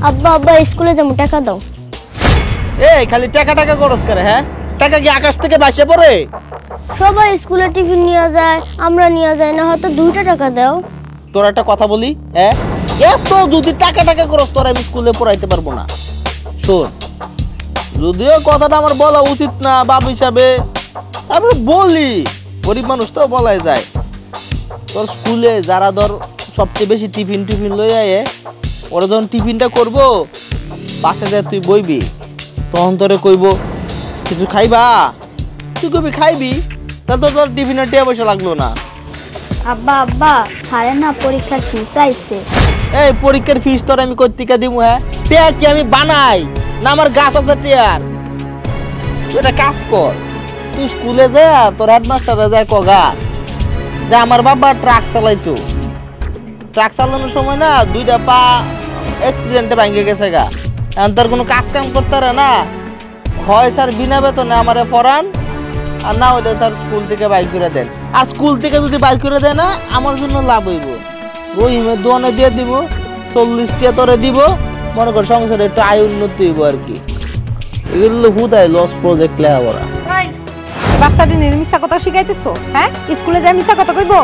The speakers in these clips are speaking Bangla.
আব্বা আব্বা স্কুলে যাবো, টাকা দাও। এই খালি টাকা টাকা খরচ করে, হ্যাঁ? টাকা কি আকাশ থেকে বাসে পড়ে? সবাই স্কুলে টিফিন নিয়ে যায়, আমরা নিয়ে যাই না, হয়তো 2টা টাকা দাও। তোর একটা কথা বলি, হ্যাঁ, এত যদি টাকা টাকা খরচ তোর আমি স্কুলে পড়াইতে পারবো না। শোন, যদিও কথাটা আমার বলা উচিত না বাপ হিসাবে, তারপরে বলি, গরিব মানুষ তো বলাই যায়। তোর স্কুলে যারা ধর সবচেয়ে বেশি টিফিন টিফিন লই আয়ে, ওরা যখন টিফিনটা করবো বাসা যায় তুই বইবি, তখন তোরে কইব কিছু খাইবা, তুই কবি খাইবি, তাহলে তো তোর টিফিনের টিয়া পয়সা লাগলো না। আব্বা আব্বা খারে না, পরীক্ষার ফিস আইছে। এই পরীক্ষার ফিস তোর আমি কই থেকে দিমু? হ্যাঁ, টিয়া কি আমি বানাই না আমার গাছ আছে টিয়ার? তুই একটা কাজ কর, তুই স্কুলে যা, তোর হেডমাস্টারে যায় কগা যে আমার বাবা ট্রাক চালাইতো, ট্রাক চালানোর সময় না 2টা পা অ্যাক্সিডেন্টে ভাঙে গেছে গা, এখন তোর কোনো কাজ কাম করতে পারে না, হয় স্যার বিনা বেতনে আমারে পড়ান, আর না হইলে স্যার স্কুল থেকে বাইর করে দেন। আর স্কুল থেকে যদি বাইর করে দেয় না, আমার জন্য লাভ হইব, রহিমের দোয়ানে দিয়ে দিব, 40টা তোরে দিব, মনে কর সংসারে একটু আয় উন্নতি হইব আর কি। এগুলো হুদায় লস প্রজেক্ট লেখা করা। বাচ্চাটি মিথ্যা কথা শিখাইতেছো? হ্যাঁ, স্কুলে যায় মিথ্যা কথা কইবো?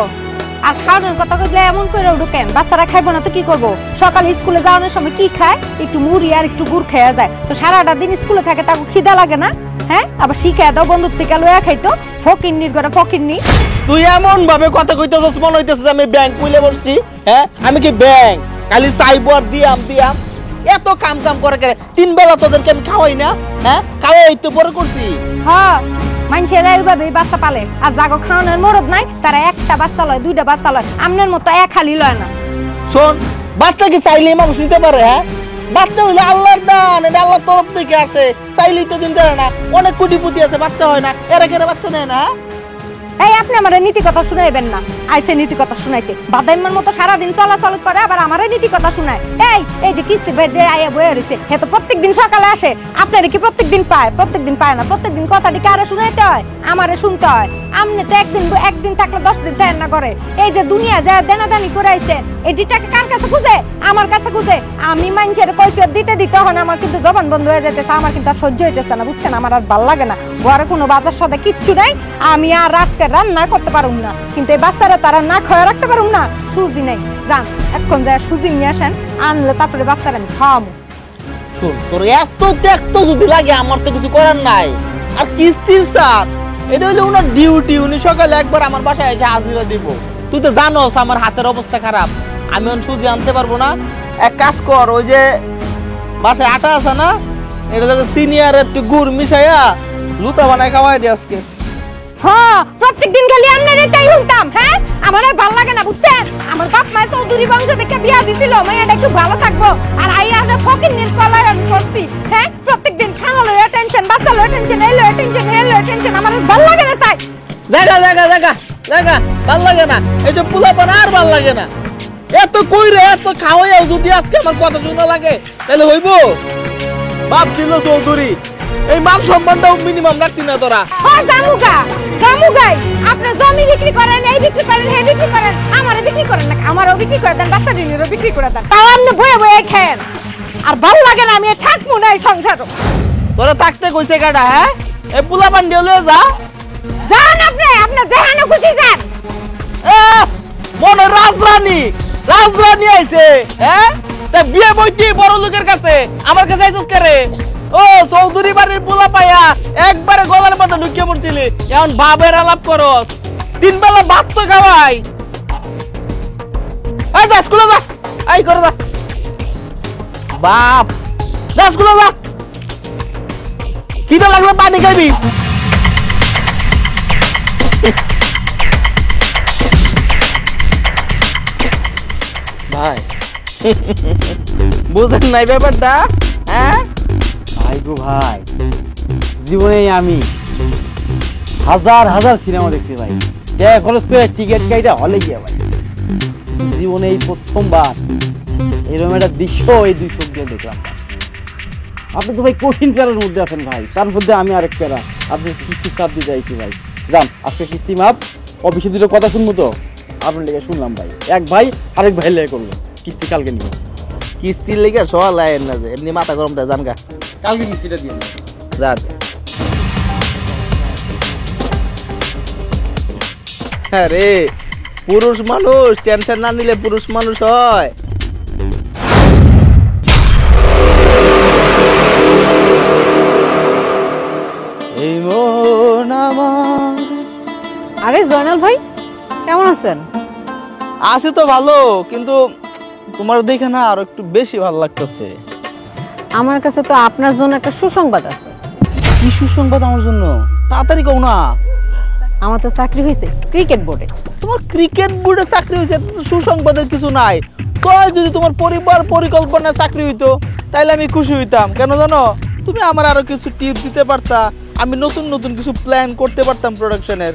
আর খাওয়ানোর কথা কইলে এমন করে ঢুকেন, বাচ্চারা খাইবো না তো কি করবো? সকালে স্কুলে যাওয়ানোর সময় কি খায়? একটু মুড়ি আর একটু গুড় খেয়ে যায়, তো সারাটা দিন স্কুলে থাকে, তাকে খিদা লাগে না? হ্যাঁ, আবার শিখাই দাও বন্ধুর থেকে লয়া খাইতো, ফকিন্নির ঘরে ফকিন্নি। তুই এমন ভাবে কথা কইতেছস মনে হইতেছে আমি ব্যাংক খুলে বসছি। হ্যাঁ, আমি কি ব্যাংক খালি চাইবো আর দিয়াম দিয়াম? এত কাম কাম করে করে 3 বেলা তোদেরকে আমি খাওয়াই না? হ্যাঁ, খাওয়াই তো পরে করছি। হ্যাঁ, মানুষেরা এইভাবে বাচ্চা পালে, আর জাগো খাওয়ানোর মরদ নাই, তারা একটা বাচ্চা লয়, 2টা বাচ্চা লয়, আমনের মতো এক হালি লয় না। শোন, বাচ্চা কি চাইলেই মানুষ নিতে পারে? হ্যাঁ, বাচ্চা হইলে আল্লাহর দান, এটা আল্লাহর তরফ থেকে আসে, চাইলেই তো দিন দেয় না। অনেক কোটিপতি আছে বাচ্চা হয় না, এরা কেন বাচ্চা নেয় না? এই আপনি আমারে নীতি কথা শুনাইবেন না, আইছে নীতি কথা শুনাইতে, বাদাইমার মতো সারাদিন চলাচল করে, আবার আমারে নীতি কথা শুনায়। এই যে কিস্তি বেডে আইয়া বইয়া রইছে, হে তো প্রত্যেকদিন সকালে আসে, আপনারে কি প্রত্যেকদিন পায়? প্রত্যেকদিন পায় না, প্রত্যেকদিন কথাটি কারে শুনাইতে হয়? আমারে শুনতে হয়। আমনে তো একদিন থাকলে 10 দিন দেন না করে। এই যে দুনিয়া যা দেনাদানি করে আইছে, এই টাকা কার কাছে খুঁজে? আমার কাছে খুঁজে। আমি মানুষের কৈফিয়ত দিতে হন, আমার কিন্তু জবান বন্ধ হয়ে যাইতেছে, আমার কিন্তু আর সহ্য হইতেছে না, বুঝছেন? আমার আর ভাল লাগে না, ঘরে কোনো বাজার সদা কিচ্ছু নাই, আমি আর রাতকে রান্না করতে পারুম না, কিন্তু এই বাচ্চারা তারা না খাওয়া রাখতে পারুম না। সুজি নেই, যান এখন যা সুজি নিয়ে আসেন, আনলে তারপরে বাচ্চারা আমি খাওয়াবো। শোন, তোর এত দেখতো যদি লাগে, আমার তো কিছু করার নাই। আর কিস্তির স্যার, এটা হইলে ওনার ডিউটি, উনি সকালে একবার আমার বাসায় এসে হাজিরা দিব। তুই তো জানোস আমার হাতের অবস্থা খারাপ, আমি এখন সুজি আনতে পারবো না। এক কাজ কর, ওই যে বাসায় আটা আছে না, এটা থেকে সিনিয়র একটু গুড় মিশাইয়া লুতা বানায় খাওয়াই দি আজকে। হ্যাঁ, প্রত্যেকদিন খালি আপনার এটাই শুনতাম। হ্যাঁ, আমার আর ভালো লাগে না, বুঝছেন? আমার বাপ মা চৌধুরী বংশ থেকে বিয়া দিছিল, মেয়েটা একটু ভালো থাকবো, আর আইয়া আমরা ফকিন্নির কলায় আমি করছি। হ্যাঁ, প্রত্যেকদিন খাওয়া লইয়া টেনশন, বাচ্চা লইয়া টেনশন, এই লইয়া টেনশন, এই লইয়া টেনশন, আমার আর ভালো লাগে না। তাই জায়গা ভাল লাগে না, এইসব পোলাপান আর ভাল লাগে না। এত কইরে এত খাওয়াইয়াও যদি আজকে আমার কথা শোনা লাগে, তাহলে হইব? বাপ দিল চৌধুরী, এই মান সম্মানটাও মিনিমাম রাখতি না তোরা। জামুগাই আপনার জমি বিক্রি করেন, এই বিক্রি করেন, হে বিক্রি করেন, আমারে বিক্রি করেন না, আমারও বিক্রি করে দেন, বাচ্চা দিনেরও বিক্রি করে দেন, তাও আপনি বয়ে বয়ে খান। আর ভালো লাগে না, আমি থাকবো না এই সংসারও। তোরা থাকতে কইছে কাটা? হ্যাঁ, এই পোলাপান দিয়ে লয়ে যা, যান আপনি, আপনার যেখানে খুশি যান। মনে রাজরানী আইছে। হ্যাঁ, তা বিয়ে বইতি বড় লোকের কাছে, আমার কাছে আইছস করে? ও চৌধুরী বাড়ির পোলা পাইয়া একবারে গলার মধ্যে ঢুকিয়ে পড়ছিলি, এখন ভাবের আলাপ করস। 3 বেলা ভাত তো খাওয়াই। এই যা স্কুলে যা, এই করে যা বাপ, যা স্কুলে যা, খিদে লাগলে পানি খাবি। ভাই বুঝেন নাই ব্যাপারটা? হ্যাঁ ভাই গো ভাই, জীবনে আমি হাজার সিনেমা দেখছি ভাই, খরচ করে টিকিট কাইটা হলে গিয়া ভাই, জীবনে এই প্রথমবার এরকম একটা দৃশ্য এই 2 চোখ দিয়ে দেখলাম। আপনি তো ভাই কঠিন প্যারার মধ্যে আছেন ভাই, তার মধ্যে আমি আরেক প্যারা, আপনি কিস্তি চাপ দিতে চাইছি ভাই। যান আজকে কিস্তি মাপ, অফিসে 2টো কথা শুনবো তো, আপনার লেগে শুনলাম ভাই, এক ভাই আরেক ভাই লেগে করলো, কিস্তি কালকে নিব। কিস্তির লেগে সওয়াল আয়েন না যে এমনি মাথা গরম দেয় জানগা কালকে কিস্তিটা দিয়ে যান। আরে পুরুষ মানুষ টেনশন না নিলে পুরুষ মানুষ হয়। এই মন আমার। আরে জয়নাল ভাই কেমন আছেন? আছে তো ভালো, কিন্তু তোমার দেখে না আরো একটু বেশি ভালো লাগতেছে। আমার কাছে তো আপনার জন্য একটা সুসংবাদ আছে। কি সুসংবাদ আমার জন্য? তাড়াতাড়ি কও না। আমার তো চাকরি হয়েছে ক্রিকেট বোর্ডে। তোমার ক্রিকেট বোর্ডে চাকরি হয়েছে, এতে তো সুসংবাদের কিছু নাই। তো যদি তোমার পরিবার পরিকল্পনা চাকরি হইতো তাহলে আমি খুশি হইতাম। কেন জানো? তুমি আমার আরো কিছু টিপস দিতে পারতা, আমি নতুন নতুন কিছু প্ল্যান করতে পারতাম প্রোডাকশনের।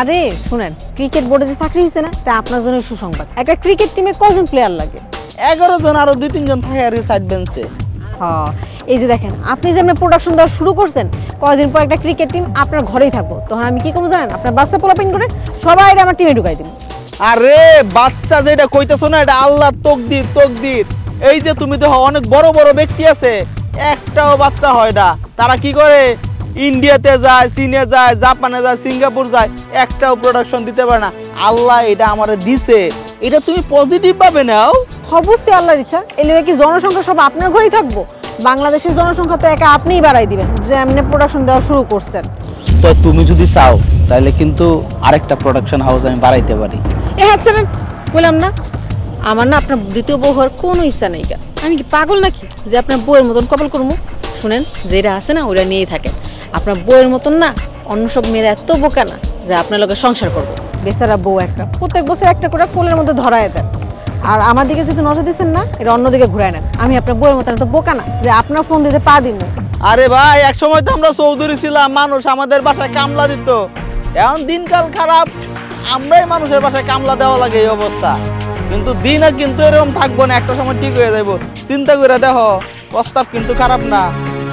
আরে শুনেন, ক্রিকেট বোর্ডে যে চাকরি হয়েছে না, এটা আপনার জন্য সুসংবাদ। একটা ক্রিকেট টিমে কজন প্লেয়ার লাগে? 11 জন, আরো 2-3 জন থাকে আর সাইড বেঞ্চে। হ্যাঁ, এই যে দেখেন, আপনি যে আপনার প্রোডাকশন দেওয়া শুরু করছেন, কয়েকদিন পর একটা ক্রিকেট টিম আপনার ঘরেই থাকবো। তখন আমি কি করবো জানেন? আপনার বাচ্চা পোলাপিন করে সবাই আমার টিমে ঢুকাই দিব। আরে বাচ্চা যেটা কইতেছো না, এটা আল্লাহর তকদির তকদির। এই যে তুমি দেখো অনেক বড় বড় ব্যক্তি আছে, একটাও বাচ্চা হয় না। তারা কি করে? ইন্ডিয়াতে যায়, চীনে যায়, জাপানে যায়, সিঙ্গাপুর যায়, একটাও প্রোডাকশন দিতে পারে না। আল্লাহ এটা আমারে দিছে, এটা তুমি পজিটিভ ভাবে নাও। অবশ্যই আল্লাহর ইচ্ছা। এলিয়ে কি জনসংখ্যা সব আপনার ঘরেই থাকবো? বাংলাদেশের জনসংখ্যা তো একা আপনিই বাড়াই দিবেন, যে এমনি প্রোডাকশন দেওয়া শুরু করছেন। তো তুমি যদি চাও তাহলে কিন্তু আরেকটা প্রোডাকশন হাউস আমি বাড়াইতে পারি। হ্যাঁ স্যার, বললাম না আমার না আপনার দ্বিতীয় বউ হওয়ার কোনো ইচ্ছা নেই। আমি কি পাগল নাকি যে আপনার বউয়ের মতন কপাল করবো? শুনেন, যেটা আছে না ওরা নিয়েই থাকে। আপনার বউয়ের মতন না অন্য সব মেয়েরা এত বোকা না যে আপনার লোকের সংসার করবো। বেচারা বউ একটা প্রত্যেক বছর একটা করে কোলের মধ্যে ধরায় দেন। আর আমার দিকে যেহেতু নজর দিচ্ছেন না, এটা অন্যদিকে ঘুরায় নেন। আমি আপনার বউয়ের মতন এত বোকা না যে আপনার ফোন দিতে পা দিন। আরে ভাই, এক সময় তো আমরা চৌধুরী ছিলাম, মানুষ আমাদের বাসায় কামলা দিত। এখন দিনকাল খারাপ, আমরাই মানুষের বাসায় কামলা দেওয়া লাগে এই অবস্থা। কিন্তু দিন আর কিন্তু এরকম থাকবো না, একটা সময় ঠিক হয়ে যাবো। চিন্তা করে দেখো, প্রস্তাব কিন্তু খারাপ না।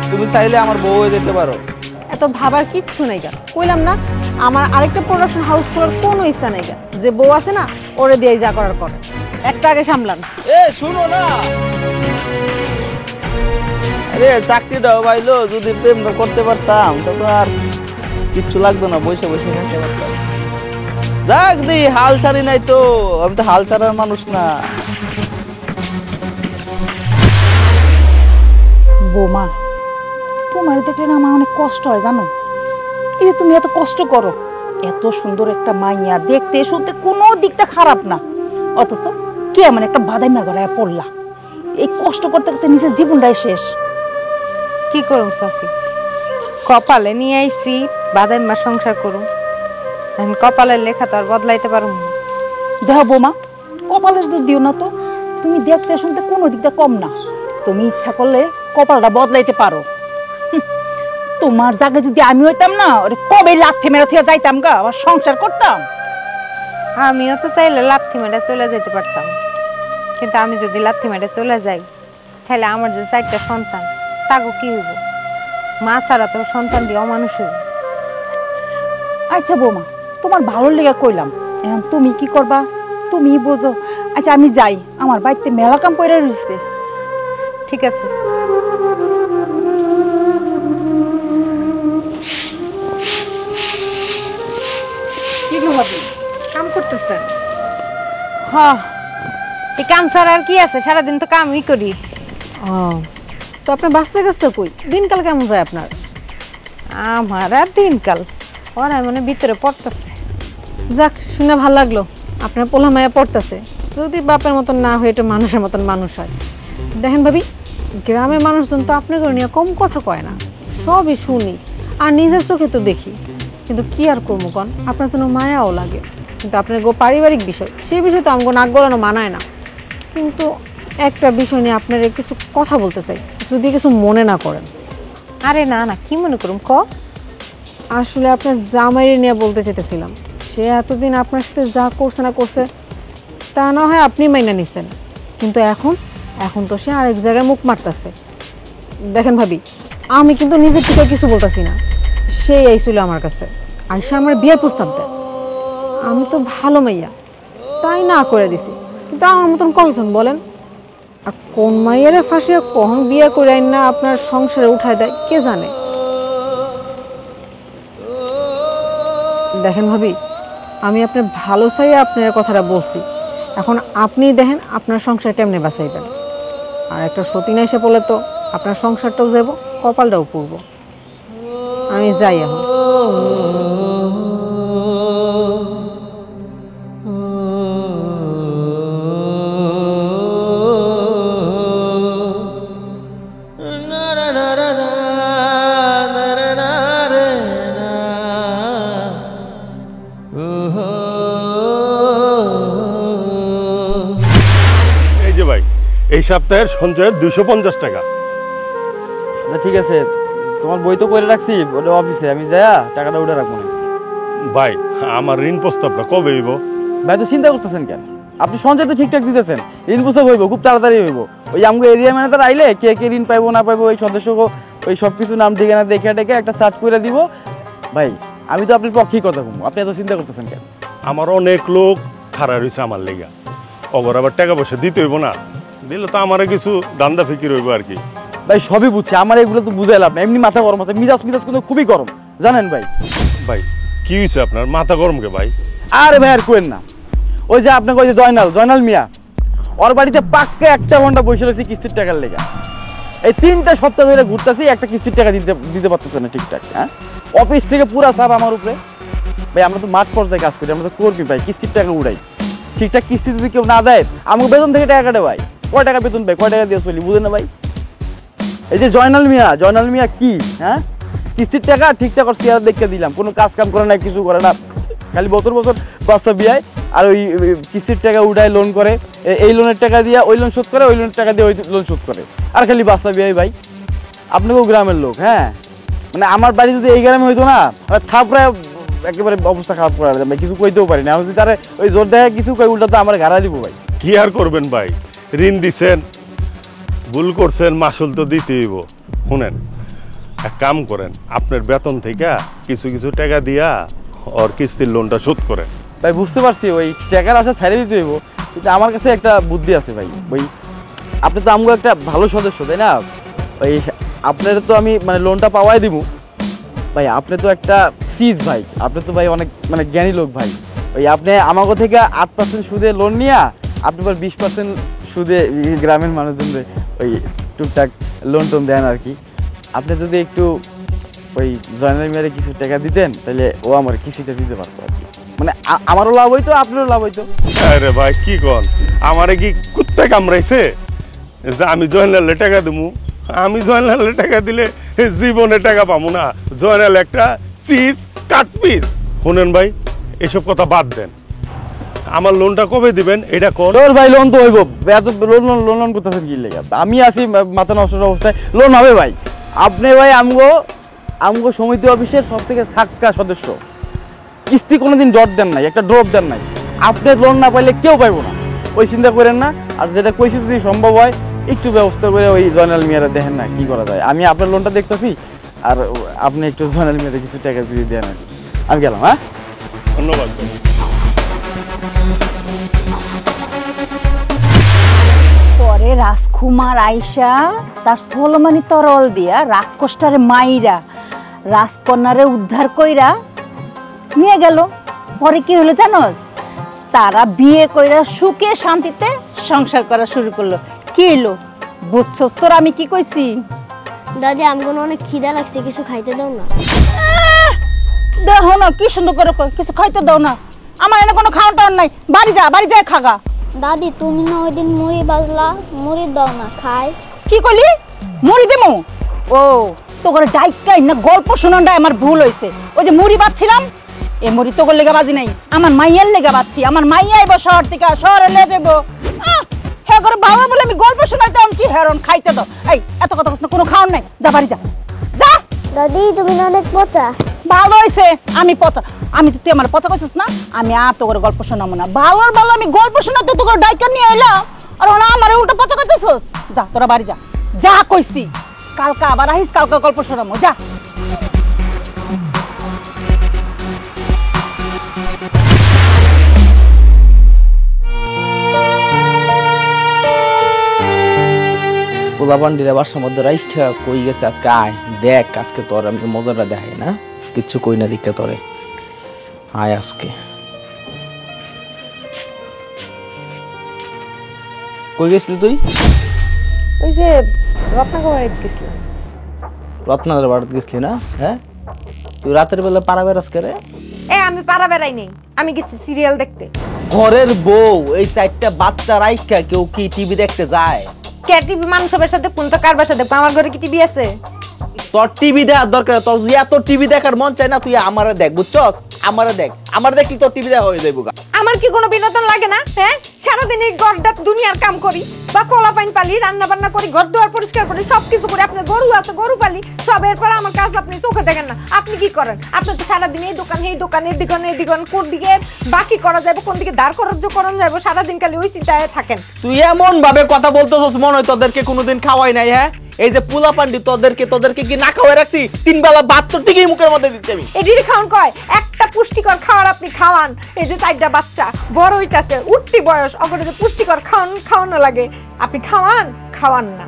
তুমি চাইলে আমার বউ হয়ে যেতে পারো। এত ভাবার কিচ্ছু নাই গা, কইলাম না আমার আরেকটা প্রোডাকশন হাউস খোলার কোনো ইচ্ছা নাই গা। যে বউ আছে না ওরে দিয়ে যা করার করে, একটা আগে সামলান। এ শুনো না, আরে চাকরিটাও পাইলো, যদি প্রেমটা করতে পারতাম তখন আর কিচ্ছু লাগতো না, বসে বসে থাকতে পারতাম। যাক দি, হাল ছাড়ি নাই তো, আমি তো হাল ছাড়ার মানুষ না। বৌমা, তোমার দেখলে না আমার অনেক কষ্ট হয় জানো। এই যে তুমি এত কষ্ট করো, এত সুন্দর একটা মাইয়া, দেখতে শুনতে কোনো দিকটা খারাপ না, অথচ কে এমন একটা বাদাইমা গড়ায় পড়লা। এই কষ্ট করতে করতে নিজের জীবনটাই শেষ। কি করুম চাচি, কপালে নিয়ে আইছি বাদাইম্মা সংসার করুম। এখন কপালের লেখা তো আর বদলাইতে পারুম না। দেখো বৌমা, কপালের দোষ দিও না তো। তুমি দেখতে শুনতে কোনো দিকটা কম না, তুমি ইচ্ছা করলে কপালটা বদলাইতে পারো। তোমার জায়গায় যদি আমি হইতাম না, ওরে কবে লাথি মেরে থেকে যাইতাম গা, আবার সংসার করতাম। আমিও তো চাইলে লাথি মেরে চলে যেতে পারতাম, কিন্তু আমি যদি লাথি মেরে চলে যাই তাহলে আমার যে 4টা সন্তান, তাগো কি হইব? মা ছাড়া তো সন্তান দিয়ে অমানুষ হইব। আচ্ছা বৌমা, তোমার ভালো লেগে কইলাম, এখন তুমি কি করবা তুমি বোঝো। আচ্ছা আমি যাই, আমার বাড়িতে মেলা কাম পড়ে রয়েছে। ঠিক আছে। কি গো ভাবি, কাম করতেছেন? হ, এই কাম ছাড়া আর কি আছে? সারাদিন তো কামই করি। তো আপনার বাচ্চা কাছে কই? দিনকাল কেমন যায় আপনার? আমার আর দিনকাল ওরা মানে ভিতরে পড়তেছে। যাক, শুনে ভালো লাগলো আপনার পোলা মায়া পড়তেছে। যদি বাপের মতন না হয়ে এটা মানুষের মতন মানুষ হয়। দেখেন ভাবি, গ্রামের মানুষজন তো আপনার নিয়ে কম কথা কয় না, সবই শুনি আর নিজের চোখে তো দেখি। কিন্তু কি আর করবো কন, আপনার জন্য মায়াও লাগে। কিন্তু আপনার পারিবারিক বিষয়, সেই বিষয় তো আমাকে নাক গলানো মানায় না। কিন্তু একটা বিষয় নিয়ে আপনার কিছু কথা বলতে চাই, যদি কিছু মনে না করেন। আরে না না, কি মনে করুম ক। আসলে আপনার জামাইরে নিয়ে বলতে চেয়েছিলাম। সে এতদিন আপনার সাথে যা করছে না করছে তা না হয় আপনি মাইনা নিছেন, কিন্তু এখন তো সে আরেক জায়গায় মুখ মারতেছে। দেখেন ভাবি, আমি কিন্তু নিজের থেকে কিছু বলতেছি না। সেই আইছিল আমার কাছে, আইসা আমার বিয়ের প্রস্তাব দেয়। আমি তো ভালো মাইয়া, তাই না করে দিছি। কিন্তু আমার মতন কয়জন বলেন? আর কোন মাইয়ারে ফাঁসিয়া কখন বিয়ে করে না আপনার সংসারে উঠায় দেয় কে জানে। দেখেন ভাবি, আমি আপনার ভালো চাই আপনার কথাটা বলছি, এখন আপনি দেখেন আপনার সংসার কেমনে বাঁচাইবেন। আর একটা সতীন এসে পড়লে তো আপনার সংসারটাও যাব, কপালটাও পুড়ব। আমি যাই এখন। এই যে ভাই, এই সপ্তাহের সঞ্চয়ের 250 টাকা। আচ্ছা ঠিক আছে, তোমার বই তো করে রাখছি ওটা অফিসে, আমি যাই টাকাটা উঠে রাখবো না। ভাই আমার ঋণ প্রস্তাবটা কবে হইব? ভাই তো চিন্তা করতেছেন কেন? আপনি সঞ্চয় তো ঠিকঠাক দিতেছেন, ঋণ প্রস্তাব হইব খুব তাড়াতাড়ি হইব। ওই আমাকে এরিয়া ম্যানেজার আইলে কে কে ঋণ পাইবো না পাইবো ওই সদস্য ওই সব কিছু নাম ঠিকানা দেখে টেকে একটা সার্চ করে দিব। ভাই আমি তো আপনার পক্ষেই কথা বলবো, আপনি এত চিন্তা করতেছেন কেন? আমার অনেক লোক খাড়া রয়েছে আমার লেগা, অগর আবার টাকা পয়সা দিতে হইব না, দিলে তো আমারে কিছু দান্দা ফিকির হইব আর কি। ভাই সবই বুঝছি, আমার এগুলো তো বুঝাই লাভ না, এমনি মাথা গরম আছে, মিজাজ কিন্তু খুবই গরম জানেন ভাই। ভাই কি হয়েছে আপনার মাথা গরম কে ভাই? আরে ভাই আর কোয়েন না, ওই যে আপনাকে ওই যে জয়নাল মিয়া, ওর বাড়িতে পাক্কা 1 ঘন্টা বসে রয়েছে কিস্তির টাকার লেগা। এই 3টা সপ্তাহ ধরে ঘুরতেছি, একটা কিস্তির টাকা দিতে পারতেছে না ঠিকঠাক। হ্যাঁ, অফিস থেকে পুরা চাপ আমার উপরে। ভাই আমরা তো মাঠ পর্যায়ে কাজ করি, আমরা তো করবি ভাই, কিস্তির টাকা উড়াই, ঠিকঠাক কিস্তি যদি কেউ না দেয় আমাকে বেতন থেকে টাকা কাটে ভাই। কয় টাকা বেতন ভাই, কয় টাকা দিয়ে চলি বুঝে না ভাই। এই যে জয়নাল মিয়া কি হ্যাঁ, কিস্তির টাকা ঠিকঠাক ওর চেয়ার দেখে দিলাম, কোনো কাজ কাম করে না, কিছু করে না, খালি বছর বাচ্চা বিয়ায় আর ওই কিস্তির টাকা উঠায় লোন করে, এই লোনের টাকা দিয়ে ওই লোন শোধ করে, ওই লোনের টাকা দিয়ে ওই লোন শোধ করে, আর খালি বাচ্চা বিয়ায় ভাই। আপনাকেও গ্রামের লোক, হ্যাঁ মানে আমার বাড়ি যদি এই গ্রামে হইতো না থাপড়ায় একেবারে অবস্থা খারাপ করে ভাই, কিছু কইতেও পারি না। আমি যদি তারা ওই জোর দেখা কিছু কই উল্টা তো আমার ঘাড়া দিব ভাই। কি আর করবেন ভাই, ঋণ দিছেন, ভুল করছেন, মাসুল তো দিতে হইব। শুনেন, এক কাম করেন, আপনার বেতন থেকে কিছু কিছু টাকা দিয়া ওর কিস্তির লোনটা শোধ করেন। ভাই বুঝতে পারছি ওই টাকার আশা ছাড়িয়ে দিতে হইব, কিন্তু আমার কাছে একটা বুদ্ধি আছে ভাই। ওই আপনি তো আমগো একটা ভালো সদস্য তাই না, ওই আপনার তো আমি মানে লোনটা পাওয়াই দিব ভাই। আপনি তো একটা সিজ ভাই, আপনি তো ভাই অনেক মানে জ্ঞানী লোক ভাই। ওই আপনি আমাগো থেকে 8% সুদে লোন নিয়া আপনি আবার 20% সুদে গ্রামের মানুষজনদের ওই টুকটাক লোন টোন দেন আর কি। আপনি যদি একটু ওই জয়নাল মিয়ারে কিছু টাকা দিতেন তাহলে ও আমার কিস্তিটা দিতে পারতো আর কি, মানে আমারও লাভ হইতো আপনারও লাভ হইতো। আরে ভাই কি কন, আমারে কি কুত্তা কামড়াইছে যে আমি জয়নালে টাকা দেবো? আমি জয়নালে টাকা দিলে জীবনে টাকা পাবো না, জয়নাল একটা চিজ কাট পিস। শুনেন ভাই, এসব কথা বাদ দেন, আমার লোনটা কবে দিবেন এটা কর। ভাই লোন তো হইব, এত লোন করতেছেন কি লেগে? আমি আছি মাথা নষ্ট অবস্থায়, লোন হবে ভাই। আপনি ভাই আমগো সমিতি অফিসের সব থেকে সাক্কা সদস্য, কিস্তি কোনোদিন জট দেন নাই, একটা ড্রপ দেন নাই। আপনি লোন না পাইলে কেউ পাইবো না, ওই চিন্তা করেন না। আর যেটা কইছি যদি সম্ভব হয় একটু ব্যবস্থা করে ওই জয়নাল মিয়ারা দেখেন না কি করা যায়। আমি আপনার লোনটা দেখতেছি, আর আপনি একটু জয়নাল মিয়ারে কিছু টাকা দিয়ে দেন আর কি। আমি গেলাম, হ্যাঁ ধন্যবাদ। পরে রাজকুমার আইসা তার সোলমানি তরল দিয়া রাক্ষসটারে মাইরা রাজকন্যারে উদ্ধার কইরা নিয়ে গেল। পরে কি হলো জানোস? তারা বিয়ে কইরা সুখে শান্তিতে সংসার করা শুরু করলো। কি হলো বুঝছস তোর আমি কি কইছি? দাদি আমগুলো অনেক খিদা লাগছে, কিছু খাইতে দাও না। দেখো না কি সুন্দর করে কই, কিছু খাইতে দাও না। আমার এনে কোনো খাওয়ান টাওয়ান নাই, বাড়ি যা খাগা। দাদি তুমি না ওই দিন মুড়ি বাজলা, মুড়ি দাও না খাই। কি কইলি? মুড়ি দিমু? ও তো করে ডাইকাই না গল্প শোনানটা আমার ভুল হইছে। ওই যে মুড়ি বাজছিলাম, এ মুড়ি তো করে লেগা বাজি নাই, আমার মাইয়ার লেগা বাজছি। আমার মাইয়া আইবো শহর থেকে, শহরে নিয়ে যাবো। হ্যাঁ করে বাবা বলে আমি গল্প শোনাইতে আনছি, হেরন খাইতে দাও। এই এত কথা কস না, কোনো খাওয়ান নাই, যা বাড়ি যা। দাদি তুমি না অনেক পচা। ভালো হয়েছে আমি পচা, আমি তুই আমার পচা কইছিস না, আমি আর তো করে গল্প শোনাবো না। ভালো আমি গল্প শোনাতে তো করে ডাইকা নিয়ে এলাম, আর ওনা আমার উল্টা পচা কইতেছিস। যা তোরা বাড়ি যা, যা কইছি। কালকা আবার আহিস, কালকা গল্প শোনাবো, যা। পোলা পান্ডিরা বাসার মধ্যে রাইখা কই গেছে আজকে আয় দেখ আজকে তোর আমি মজাটা দেখাই না কিচ্ছু কই না দীক্ষা তোরে আয় আজকে কই গেছিলি তুই ওই যে রত্নাগর গেছিলাম। রত্নাদের বাড়িতে গেছিলি না হ্যাঁ তুই রাতের বেলা পাড়া বেড়াস কে রে আমি পাড়া বেড়াই নেই, আমি গেছি সিরিয়াল দেখতে। ঘরের বউ এই চারটা বাচ্চা রাইখা কেউ কি টিভি দেখতে যায় কে টিভি মানুষের সাথে কোন তো কার বাসা দেখবো? আমার ঘরে কি টিভি আছে? তোর টিভি দেখার দরকার তোর যে এত টিভি দেখার মন চায় না তুই আমারে দেখ বুঝছস আমারে দেখ আমার দেখি তোর টিভি দেখা হয়ে যাইব আমার কি কোনো বিনোদন লাগে না? হ্যাঁ, সারাদিন এই ঘরটা দুনিয়ার কাম করি বা কলা পাইন পালি, রান্না বান্না করি, ঘর দুয়ার পরিষ্কার করি, সবকিছু করি। আপনার গরু আছে, গরু পালি, সব এরপর আমার কাজ আপনি চোখে দেখেন না। আপনি কি করেন? আপনি তো সারাদিন এই দোকান এই দোকান এই দিকে কোন দিকে বাকি করা যাবে, কোন দিকে দাঁড় খরচ করানো যাবে, সারাদিন খালি ওই চিন্তায় থাকেন। তুই এমন ভাবে কথা বলতেছস মনে হয় তোদেরকে কোনোদিন খাওয়াই নাই হ্যাঁ এই যে পুলা পান্ডি তোদেরকে কি না খাওয়াই রাখছি 3 বেলা ভাত তো ঠিকই মুখের মধ্যে দিচ্ছি আমি এদিকে খাওয়ান কয় একটা পুষ্টিকর খাবার আপনি খাওয়ান। এই যে 4টা বাচ্চা বড় হইতাছে, উঠতি বয়স, অগরে যে পুষ্টিকর খাওয়ানো লাগে আপনি খাওয়ান না।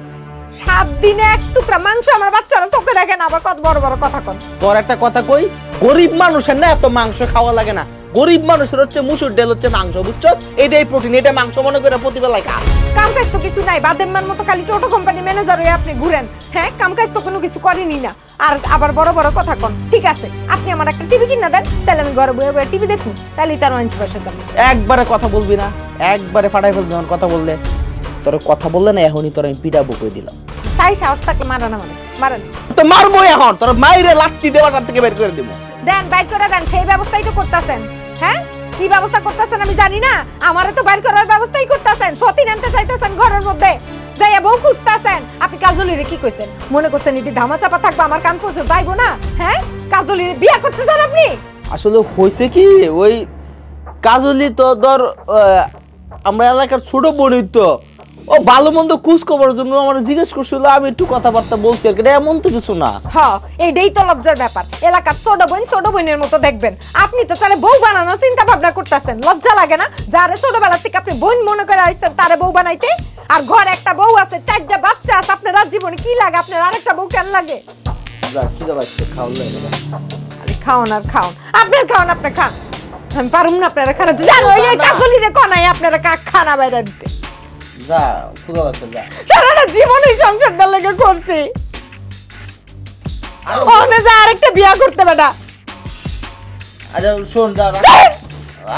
7 দিনে এক টুকরা মাংস আমার বাচ্চারা চোখে দেখেন, আবার কত বড় বড় কথা কন। তোর একটা কথা কই গরিব মানুষের না এত মাংস খাওয়া লাগে না গরিব মানুষের হচ্ছে মুসুর ডাল হচ্ছে মাংস বুঝছো এটাই প্রোটিন এটা মাংস মনে করে প্রতিবেলা খা কাম কাজ তো কিছু নাই, বাদেম্মার মতো খালি ছোট কোম্পানি ম্যানেজার হয়ে আপনি ঘুরেন। হ্যাঁ, কাম কাজ তো কোনো কিছু করেনি না, আর আবার বড় বড় কথা কন। ঠিক আছে, আপনি আমার একটা টিভি কিনা দেন, তাহলে আমি ঘরে বসে বসে টিভি দেখুন, তাহলেই তার 5 পয়সা দাম। একবারে কথা বলবি না একবারে ফাটাই ফেলবি যখন কথা বললে তোর কথা বললে না এখনই তোর আমি পিটাবো কই দিলাম তাই সাহস থাকলে মারেন মারেন তো মারবো এখন তোর মাইরে লাত্তি দেওয়াটার থেকে বের করে দেবো দেন, বাইর করে দেন। সেই ব্যবস্থাই তো করতেছেন। হ্যাঁ, কি ব্যবস্থা করতেছেন আমি জানি না, আমারে তো বাইর করার ব্যবস্থাই করতেছেন। সতী নামতে চাইতেছেন ঘরের মধ্যে, যাইয়া বউ খুঁজতেছেন। আপনি কাজলিরে কি কইছেন? মনে করছেন এটি ধামা চাপা থাকবে আমার কান পর্যন্ত যাইবো না? হ্যাঁ, কাজলিরে বিয়ে করতে চান আপনি? আসলে হয়েছে কি ওই কাজলি তো ধর আমরা এলাকার ছোট বোনই তো ও ভালো মন্দ খোঁজ খবরের জন্য আমার জিজ্ঞেস করছিল আমি একটু কথাবার্তা বলছি আর কি এমন তো কিছু না হ্যাঁ, এইটাই তো লজ্জার ব্যাপার। এলাকার ছোট বোনের মতো দেখবেন আপনি তো তারে বউ বানানোর চিন্তা ভাবনা করতেছেন। লজ্জা লাগে না? যারে ছোটবেলা থেকে আপনি বোন মনে করে আসছেন তারে বউ বানাইতে, আর ঘরে একটা বউ আছে, 4টা বাচ্চা আছে, আপনার জীবনে কি লাগে? আপনার আরেকটা বউ কেন লাগে? খাওন আর খাওন, আপনার খাওন, আপনি খান, আমি পারুম না আপনারা খানা জানো। এই কাজলিরে কোনাই আপনারা খানা বাইরে দিতে যা খুদা আছে যা সারাটা জীবন এই সংসারটা লেগে করছি, ওনে যা আরেকটা বিয়া করতে বেটা। আচ্ছা শোন যা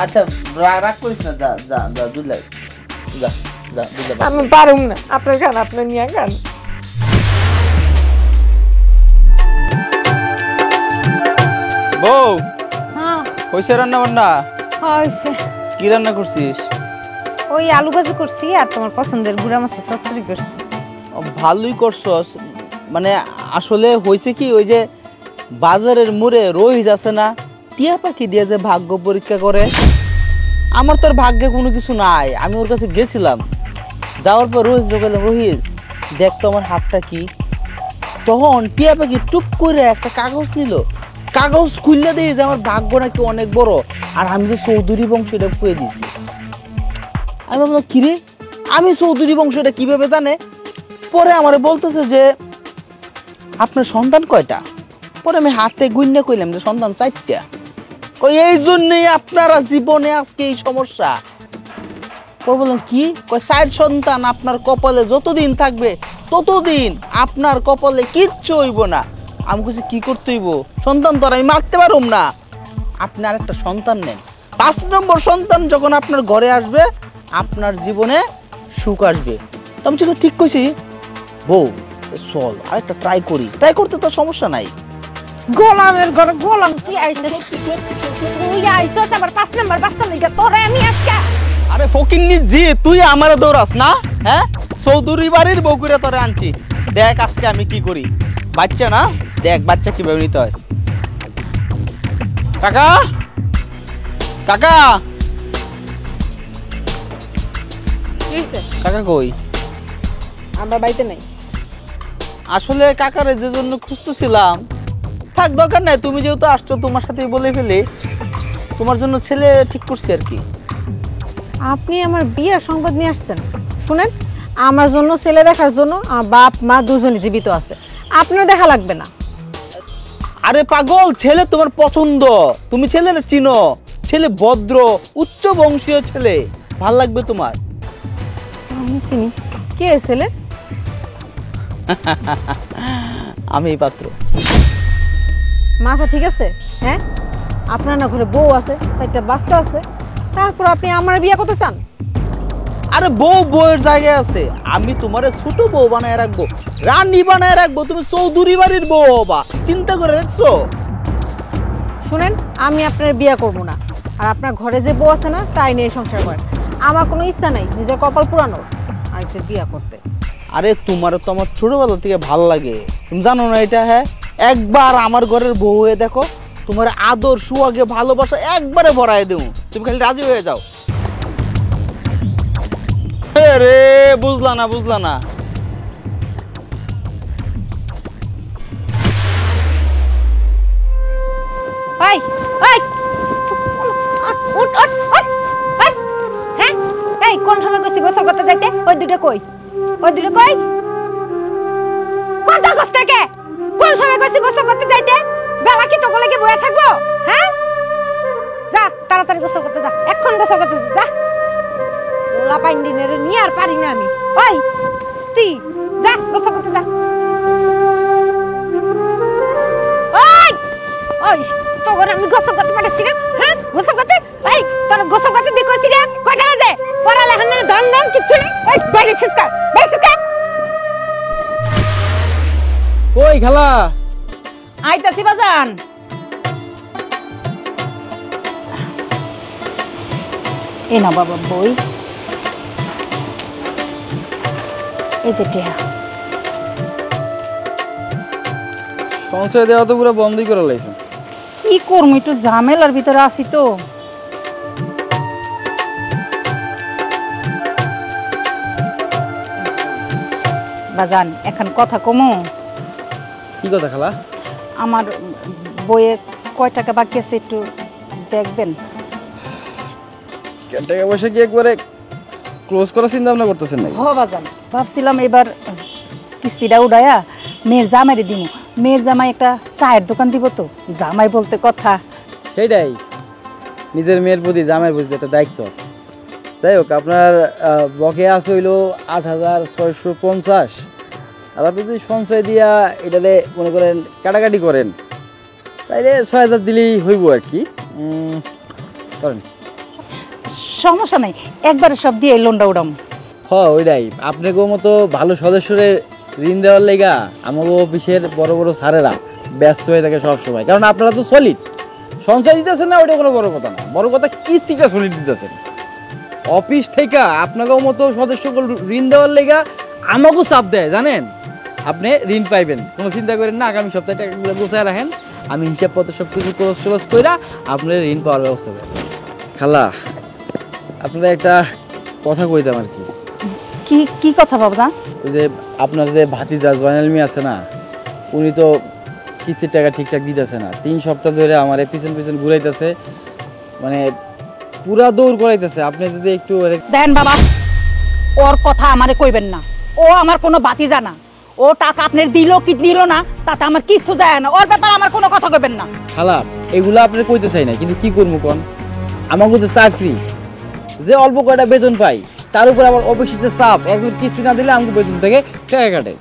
আচ্ছা রাগ করিস না যা যা যা দুলাই যা যা দুলাই আমি পারুম না, আপনার খান, আপনি নিয়ে খান। বউ হ্যাঁ হইছে রান্না বান্না হইছে। কি রান্না করছিস ওই আলু ভাজি করছি আর তোমার পছন্দের গুড়া মাছের চচ্চড়ি করছি। ভালোই করছস মানে আসলে হয়েছে কি ওই যে বাজারের মোড়ে রহিজ আছে না টিয়া পাখি দিয়ে যে ভাগ্য পরীক্ষা করে আমার তোর ভাগ্যে কোনো কিছু নাই আমি ওর কাছে গেছিলাম যাওয়ার পর রহিজ বললাম রহিজ দেখ তো আমার হাতটা কি তখন টিয়া পাখি টুপ করে একটা কাগজ নিল কাগজ খুললে দেখি যে আমার ভাগ্য নাকি অনেক বড় আর আমি যে চৌধুরী বংশ এটা খুঁয়ে দিছি আমি ভাবলাম কিরে আমি চৌধুরী বংশ এটা কিভাবে জানে পরে আমার বলতেছে যে আপনার সন্তান কয়টা পরে আমি হাতে গুইন্না কইলাম যে সন্তান 4টা কই এই জন্যই আপনারা জীবনে আজকে এই সমস্যা বললাম কি কয় 4 সন্তান আপনার কপালে যতদিন থাকবে ততদিন আপনার কপালে কিচ্ছু হইব না আমি কইছি কি করতে হইব সন্তান তো আমি মারতে পারুম না আপনি আরেকটা সন্তান নেন 5 নম্বর সন্তান যখন আপনার ঘরে আসবে আপনার জীবনে সুখ আসবে আমি ঠিক কইছি বউ চল আরেকটা ট্রাই করি ট্রাই করতে তো সমস্যা নাই গোলামের ঘরে গোলাম কি আইছে? তুই আইছো আবার 5 নাম্বার বাচ্চা লাগা তোরে আমি আজকে। আরে ফকিন্নি জি তুই আমারে দৌড়াস না হ্যাঁ চৌধুরী বাড়ির বউ করে তোরে আনছি দেখ আজকে আমি কি করি বাচ্চা না দেখ বাচ্চা কিভাবে নিতে হয় কাকা কাকা কাকা কই আমরা বাইতে নাই। আসলে কাকারে যে জন্য খুঁজতেছিলাম থাক দরকার নাই তুমি যেহেতু আসছো তোমার সাথে বলে ফেলে তোমার জন্য ছেলে ঠিক করছি আর কি। আপনি আমার বিয়ের সংবাদ নিয়ে আসছেন। শুনেন, আমার জন্য ছেলে দেখার জন্য আমার বাপ মা দুজনই জীবিত আছে, আপনার দেখা লাগবে না। আরে পাগল, ছেলে তোমার পছন্দ, তুমি ছেলের চিনো, ছেলে ভদ্র উচ্চ বংশীয় ছেলে, ভাল লাগবে তোমার। আমি চিনি। কে ছেলে? আমি এই পাত্র। মাথা ঠিক আছে? হ্যাঁ, আপনার না ঘরে বউ আছে, 4টা বাচ্চা আছে, তারপর আপনি আমার বিয়ে করতে চান? আরে বউয়ের জায়গায় আছে, আমি তোমারে ছোট বউ বানায় রাখবো, রানী বানায় রাখবো, তুমি চৌধুরী বাড়ির বউ হবা, চিন্তা করে দেখছো? শুনেন, আমি আপনার বিয়ে করব না, আর আপনার ঘরে যে বউ আছে না তাই নিয়ে সংসার করেন। আমার কোনো ইচ্ছা নাই নিজের কপাল পুরানোর, আর সে বিয়ে করতে। আরে তোমার তো আমার ছোটবেলা থেকে ভাল লাগে, তুমি জানো না এটা? হ্যাঁ, একবার আমার ঘরের বউ হয়ে দেখো, তোমার আদর সুয়াগে ভালোবাসা একবারে ভরায় দেবো, তুমি খালি রাজি হয়ে যাও। রে বুঝলা না, বুঝলা না? এই এই উঠ উঠ উঠ, হ্যাঁ এই কোন সময় কইছি গোসল করতে যাইতে? ওই দুটো কই? ওই দুটো কই? কোন জায়গা থেকে কোন সময় কইছি গোসল করতে যাইতে? বেলা কি তো কোলে কি বয়ে থাকবো? হ্যাঁ, যা তাড়াতাড়ি গোসল করতে যা, এখন গোসল করতে যা। ওলা পাইন্ডিনের নিয়ে আর পারি না আমি। ওই তুই যা গোসল করতে যা। ওই ওই তোর আমি গোসল করতে পারছি না? হ্যাঁ, গোসল করতে? এই তোর গোসল করতে দি কইছি না? কয়টা বাজে? পড়ালেখা না ধন ধন কিচ্ছু নেই। এই বাইরে সিস্টার, বাইরে সিস্টার। কই খালা? আইতাছি বাজান। এ না বাবা বই, এই যে টিয়া। সংশয় দেওয়া তো পুরো বন্ধই করে লাইছে। কি করবো, একটু ঝামেলার ভিতরে আছি তো। বাজান এখন কথা কমো। কি কথা খালা? আমার বইয়ে কয় টাকা বাকি আছে একটু দেখবেন। টাকা পয়সা কি একবারে ক্লোজ করার চিন্তা ভাবনা করতেছেন নাকি? হ বাজান, ভাবছিলাম এবার কিস্তিটা উড়াইয়া মেয়ের জামাইরে দিব। মেয়ের জামাই একটা চায়ের দোকান দিব, তো জামাই বলতে কথা। সেইটাই, নিজের মেয়ের প্রতি জামাইয়ের প্রতি একটা দায়িত্ব আছে। যাই হোক, আপনার বকেয়া আছে হইল 8,650, আর আপনি যদি সঞ্চয় দিয়া এটাতে মনে করেন কাটাকাটি করেন, তাইলে 6,000 দিলেই হইব আর কি। করেন। সমস্যা নাই, একবারে সব দিয়ে লোনটা উড়াম। ওইটাই, আপনাকেও মতো ভালো সদস্যদের ঋণ দেওয়ার লেগা আমাদের অফিসের বড় বড় স্যারেরা ব্যস্ত হয়ে থাকে সব সময়, কারণ আপনারা তো সলিড সঞ্চয় দিতেছেন না, ওইটা কোনো বড় কথা না। বড় কথা কিস্তিটা সলিড দিতেছেন। অফিস থেকে আপনাকেও মতো সদস্যগুলো ঋণ দেওয়ার লেগা আমাকেও চাপ দেয়, জানেন? আপনি ঋণ পাইবেন, কোনো চিন্তা করেন না। আগামী সপ্তাহে টাকাগুলো গোছায় রাখেন, আমি হিসাবপত্র সব কিছু খরচ করে আপনার ঋণ পাওয়ার ব্যবস্থা করেন। খালা, আপনারা একটা কথা কইতাম আর কি। কি কি কথা বাবা? ওই যে আপনার যে ভাতিজা জয়নাল মিয়া আছে না, উনি তো কিস্তির টাকা ঠিকঠাক দিতেছে না। 3 সপ্তাহ ধরে আমার পিছন পিছন ঘুরাইতেছে, মানে পুরা দৌড় করাইতেছে। আপনি যদি একটু দেন বাবা, ওর কথা আমারে কইবেন না। ও আমার কোনো বাতিজা না। ও টাকা আপনার দিল কি দিল না তাতে আমার কিছু যায় না। ওর ব্যাপারে আমার কোনো কথা কইবেন না। খালা, এগুলো আপনি কইতে চাই না, কিন্তু কি করবো কোন? আমাকে তো চাকরি, যে অল্প কয়টা বেতন পাই, তার উপর আবার অফিসে চাপ, একদিন কিস্তি না দিলে আমাকে বেতন থেকে টাকা কাটে।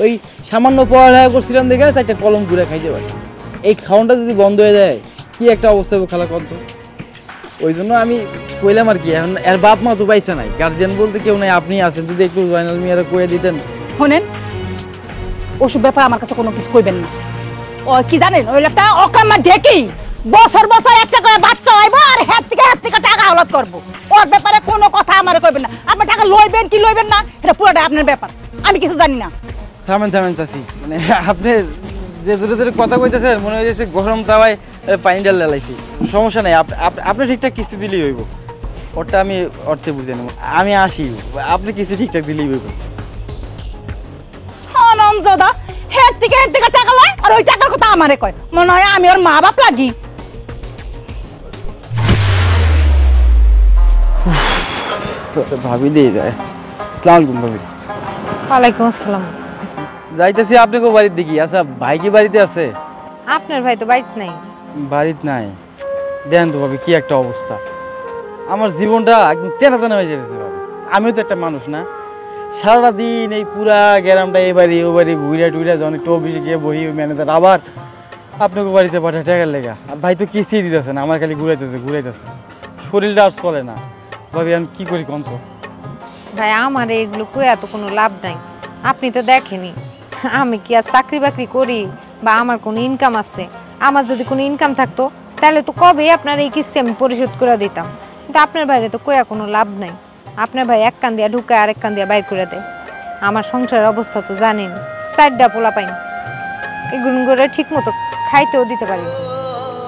ওই সামান্য পড়ালেখা করছিলাম দেখে 4টা কলম ঘুরে খাইতে পারি। এই খাওয়ানটা যদি বন্ধ হয়ে যায়, কি একটা অবস্থা হবে খালা কত? ওই জন্য আমি কইলাম আর কি। এখন এর বাপ মা তো পাইছে নাই, গার্জিয়ান বলতে কেউ নাই, আপনি আছেন, যদি একটু জয়নাল মিয়ারে কয়ে দিতেন। শোনেন, ওসব ব্যাপারে আমার কাছে কোনো কিছু কইবেন না। ও কি জানেন, ওই লোকটা অকামা ঢেকি বছর বছর একটা করে বাচ্চা হইব, আর হাত থেকে টাকা হাওলাত করবো। ওর ব্যাপারে কোনো কথা আমারে কইবেন না। আপনি টাকা লইবেন কি লইবেন না, এটা পুরোটা আপনার ব্যাপার, আমি কিছু জানি না। থামেন চাচি, মানে আপনি যে জোরে জোরে কথা কইতেছেন, মনে হয়েছে গরম তাওয়ায় পানি ডাল লাইছি। সমস্যা নাই, আপনি ঠিকঠাক কিস্তি দিলেই হইব। ওরটা আমি অর্থে বুঝে নেব। আমি আসি, আপনি কিস্তি ঠিকঠাক দিলেই হইব। নমজদা হেড থেকে টাকা লয়, আর ওই টাকার কথা আমারে কয়। মনে হয় আমি ওর মা বাপ লাগি। ভাবি দিয়ে যায়। আসসালামু আলাইকুম ভাবি। ওয়ালাইকুম আসসালাম। যাইতেছি আপনাকে বাড়ির দিকে। আচ্ছা ভাই কি বাড়িতে আছে? আপনার ভাই তো বাড়িতে নাই। বাড়িতে নাই? দেখেন তো ভাবি কি একটা অবস্থা, আমার জীবনটা একদম টেনা টানা হয়ে যেতেছে ভাবি। আমিও তো একটা মানুষ না, সারাটা দিন এই পুরা গ্রামটা এই বাড়ি ও বাড়ি ঘুরে টুইরা যখন একটু অফিসে গিয়ে বহি ম্যানেজার আবার আপনাকে বাড়িতে পাঠায় টাকার লেগা। আর ভাই তো কিস্তি দিতেছে না, আমার খালি ঘুরাইতেছে, শরীরটা আর চলে না ভাবি। আমি কি করি কোন তো? ভাই আমার এগুলো কই এত কোনো লাভ নাই। আপনি তো দেখেনি আমি কি আর চাকরি বাকরি করি বা আমার কোনো ইনকাম আছে? আমার যদি কোনো ইনকাম থাকতো তাহলে তো কবে আপনার এই কিস্তি আমি পরিশোধ করে দিতাম। কিন্তু আপনার বাইরে তো কইয়া কোনো লাভ নাই। আপনার ভাই এক কান দিয়া ঢুকায় আরেক কান দিয়া বাইর করে দেয়। আমার সংসারের অবস্থা তো জানেন, 4টা পোলা পাইন, এগুলো করে ঠিক মতো খাইতেও দিতে পারি।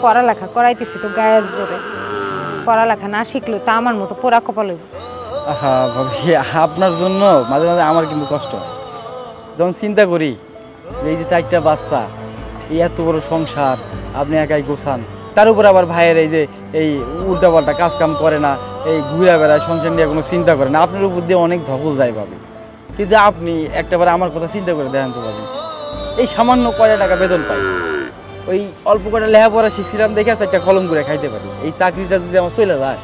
পড়ালেখা করাইতেছি তো গায়ের জোরে, পড়ালেখা না শিখলেও তো আমার মতো পোড়া কপাল হইব। হ্যাঁ ভাবি, আপনার জন্য মাঝে মাঝে আমার কিন্তু কষ্ট হয়। যখন চিন্তা করি যে এই যে 4টা বাচ্চা, এই এত বড় সংসার আপনি একাই গোছান, তার উপর আবার ভাইয়ের এই যে এই উল্টাপাল্টা কাজ কাম করে না, এই ঘুরে বেড়ায়, সংসার নিয়ে কোনো চিন্তা করে না, আপনার উপর দিয়ে অনেক ধকল যায় ভাবি। কিন্তু আপনি একটাবার আমার কথা চিন্তা করে দেখেন তো ভাবি, এই সামান্য কয়টা টাকা বেতন পাই, ওই অল্প কয়টা লেখাপড়া শিখছিলাম দেখে 4টা কলম করে খাইতে পারি। এই চাকরিটা যদি আমার চলে যায়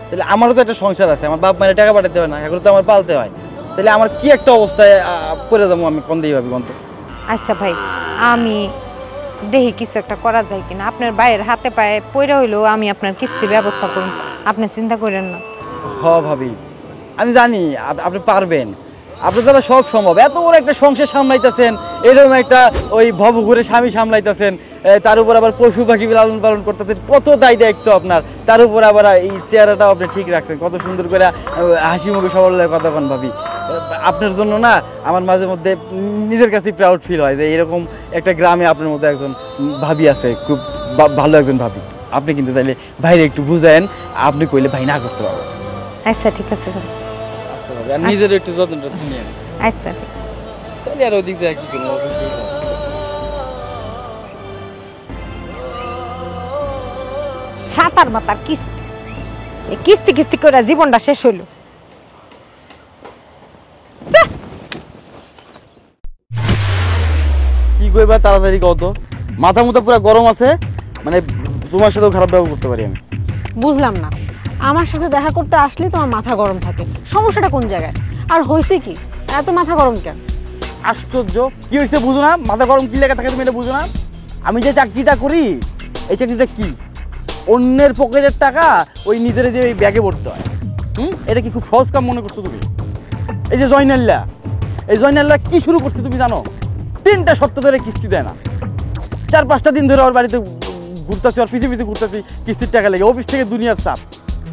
তাহলে আমারও তো একটা সংসার আছে, আমার বাপ মায়ের টাকা পাঠাতে হয় না, এগুলো তো আমার পালতে হয়। তাহলে আমার কি একটা অবস্থায় করে যাবো আমি কোন দিয়ে ভাবি কোন? আচ্ছা ভাই, আমি দেখি কিছু একটা করা যায় কিনা। আপনার বাইরের হাতে পায়ে পয়রা হইলেও আমি আপনার কিস্তির ব্যবস্থা করুন, আপনি চিন্তা করেন না। ভাবি আমি জানি আপনি পারবেন, আপনার দ্বারা সব সম্ভব। এত বড় একটা সংসার সামলাইতেছেন, এরকম একটা ওই ভবঘুরে স্বামী সামলাইতেছেন, তার উপর আবার পশু পাখি লালন পালন করতেছেন, কত দায় দায়িত্ব আপনার। তার উপর আবার এই চেহারাটাও আপনি ঠিক রাখছেন, কত সুন্দর করে হাসি মুখে সবার কথা কন ভাবি। আপনার জন্য না আমার মাঝে মধ্যে নিজের কাছে প্রাউড ফিল হয় যে এরকম একটা গ্রামে আপনার মতো একজন ভাবি আছে, খুব ভালো একজন ভাবি। আপনি কিন্তু তাইলে ভাইরে একটু বুঝায়েন, আপনি কইলে ভাই না করতে পারবেন। আচ্ছা ঠিক আছে ভাই। আচ্ছা ভাবি, আর নিজের একটু যত্নটা নিয়ে আচ্ছা তাহলে আর ওদিক যায় কি করবো। সাতার মাতার কিস্তি, এই কিস্তি কিস্তি করে জীবনটা শেষ হইল। কি কইবা তাড়াতাড়ি কত, মাথা মুথা পুরো গরম আছে, মানে তোমার সাথেও খারাপ ব্যবহার করতে পারি আমি। বুঝলাম না, আমার সাথে দেখা করতে আসলেই তোমার মাথা গরম থাকে, সমস্যাটা কোন জায়গায়? আর হয়েছে কি, এত মাথা গরম কেন? আশ্চর্য, কি হয়েছে বুঝো না? মাথা গরম কি লেগে থাকে তুমি এটা বুঝো না? আমি যে চাকরিটা করি, এই চাকরিটা কি অন্যের পকেটের টাকা ওই নিজের যে ওই ব্যাগে ভরতে হয়। এটা কি খুব সহজ কাম মনে করছো তুমি? এই যে জয়নাল্লা, এই জয়নাল্লা কি শুরু করছে তুমি জানো? 3টা সপ্তাহ ধরে কিস্তি দেয় না, 4-5টা দিন ধরে ওর বাড়িতে ঘুরতেছি, ওর পিছিয়ে পিছিয়ে ঘুরতেছি কিস্তির টাকা লেগে। অফিস থেকে দুনিয়ার চাপ,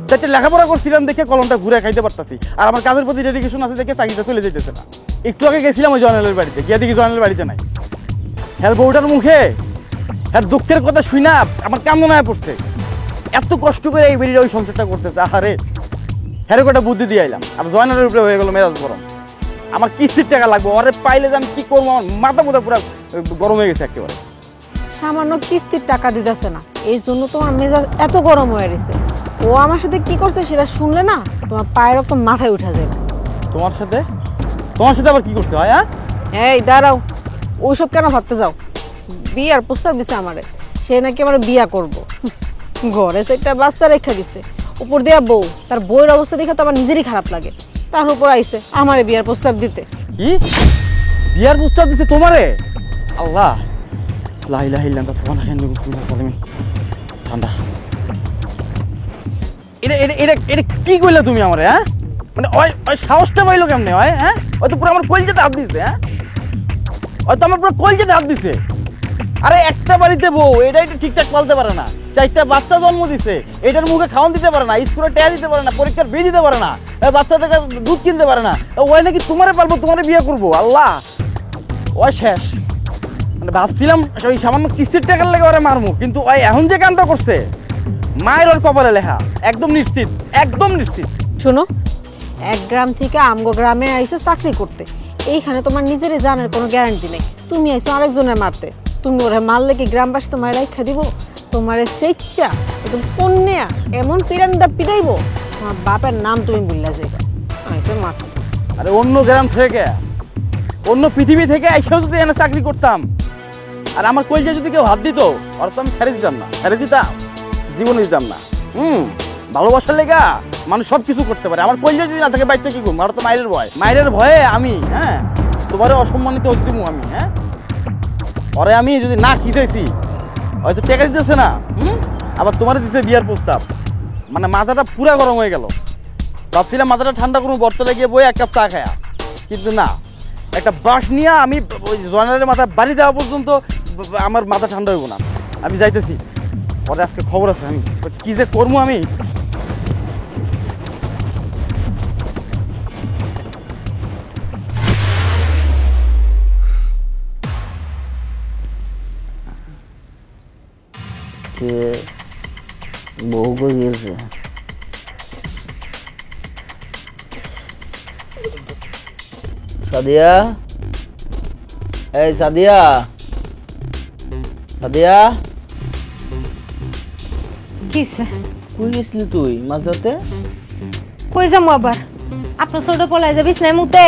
চারটে লেখাপড়া করছিলাম দেখে কলমটা ঘুরে খাইতে পারতাছি, আর আমার কাজের প্রতি ডেডিকেশন আছে দেখে চাকরিটা চলে যেতেছে না। একটু আগে গেছিলাম ওই জয়নালের বাড়িতে, গিয়ে দেখি জয়নালের বাড়িতে নাই। হ্যাঁ বউটার মুখে হ্যাঁ দুঃখের কথা শুই না আমার কান্দনায় পড়ছে। এত কষ্ট করে এই বেরিয়ে ওই সংসারটা করতেছে, আহারে হ্যারে কটা বুদ্ধি দিয়ে আইলাম, আর জয়নালের উপরে হয়ে গেল মেজাজ গরম। আমার কিস্তির টাকা লাগবে, ওরে পাইলে যে আমি কি করবো, আমার মাথা মোথা পুরো গরম হয়ে গেছে একেবারে। সামান্য কিস্তির টাকা দিতেছে না, এই জন্য তোমার মেজাজ এত গরম হয়ে গেছে। ও আমার সাথে কি করছে সেটা শুনলে না তোমার পায়ের রকম মাথায় উঠা যায়। তোমার সাথে আবার কি করতে হয়? এই দাঁড়াও, ওইসব কেন ভাবতে যাও? বিয়ার প্রস্তাব দিছে আমারে, সে নাকি আমার বিয়া করব। ঘরে একটা বাচ্চা রেখা দিছে, উপর দেয়া বউ, তার বউয়ের অবস্থা দেখে তো আমার নিজেরই খারাপ লাগে, তার উপর আইছে আমারে বিয়ার প্রস্তাব দিতে। কি বিয়ার প্রস্তাব দিতে তোমারে? আল্লাহ, লা ইলাহা ইল্লাল্লাহ সুবহানাল্লাহ ঠান্ডা। এটা কি কইলা তুমি আমারে? মানে ওই সাহসটা পাইলো কেমনে? ওই তো পুরো আমার কলজেতে হাত দিছে। ওই তো আমার পুরো কলজেতে হাত দিছে। আরে একটা বাড়িতে বউ, এটা ঠিকঠাক পালতে পারে না, 4টা বাচ্চা জন্ম দিছে, এটার মুখে খাওয়ান দিতে পারে না, স্কুলে ট্যা দিতে পারে না, পরীক্ষার ফি দিতে পারে না, বাচ্চাটাকে দুধ কিনতে পারে না, ওই নাকি তোমারে পালবো, তোমারে বিয়ে করবো? আল্লাহ, ওই শেষ। মানে ভাবছিলাম ওই সামান্য কিস্তির টাকার লেগে ওরা মারমু, কিন্তু ওই এখন যে কামটা করছে মায়ের ওর কপালে লেখা, একদম নিশ্চিত, একদম নিশ্চিত। শোনো, এক গ্রাম থেকে আমগো গ্রামে আইসো চাকরি করতে, এইখানে তোমার নিজের জানের কোনো গ্যারান্টি নেই। তুমি আইসো আরেকজনের মারতে, তুমি ওরা মারলে কি গ্রামবাসী তোমার রাইখা দিব? তোমারে সেচ্চা একদম কন্যা এমন পিরান্ডা পিটাইবো তোমার বাপের নাম তুমি ভুললা যাইবা। আইসো মারতে। আরে অন্য গ্রাম থেকে, অন্য পৃথিবী থেকে এসেও যদি এনে চাকরি করতাম, আর আমার কইজা যদি কেউ হাত দিত, আর তো আমি ছেড়ে দিতাম না, ছেড়ে দিতাম, জীবনে দিতাম না। ভালোবাসার লেগা মানুষ সব কিছু করতে পারে। আমার কইজা যদি না থাকে বাচ্চা কি করবো? আমার তো মায়ের ভয়, মায়ের ভয়ে আমি তোমারে অসম্মানিত হতে দিব আমি। পরে আমি যদি না খিচাইছি, হয়তো টেকা দিতেছে না, আবার তোমার দিচ্ছে বিয়ার প্রস্তাব, মানে মাথাটা পুরা গরম হয়ে গেল। ভাবছিলাম মাথাটা ঠান্ডা করবো বর্তলে গিয়ে বই এক কাপ চা খায়া, কিন্তু না, একটা বাঁশ নিয়ে আমি ওই জয়নালের মাথা বাড়ি দেওয়া পর্যন্ত আমার মাথা ঠান্ডা হইব না। আমি যাইতেছি, পরে আজকে খবর আছে, আমি কি যে করবো আমি। বউ কই গেছে? সাদিয়া, এই সাদিয়া, সাদিয়া, কিসে কই গেছিলি তুই মাঝরাতে? কই যাবো আবার? আপনার ছোট পলাই যাবিস না মুতে?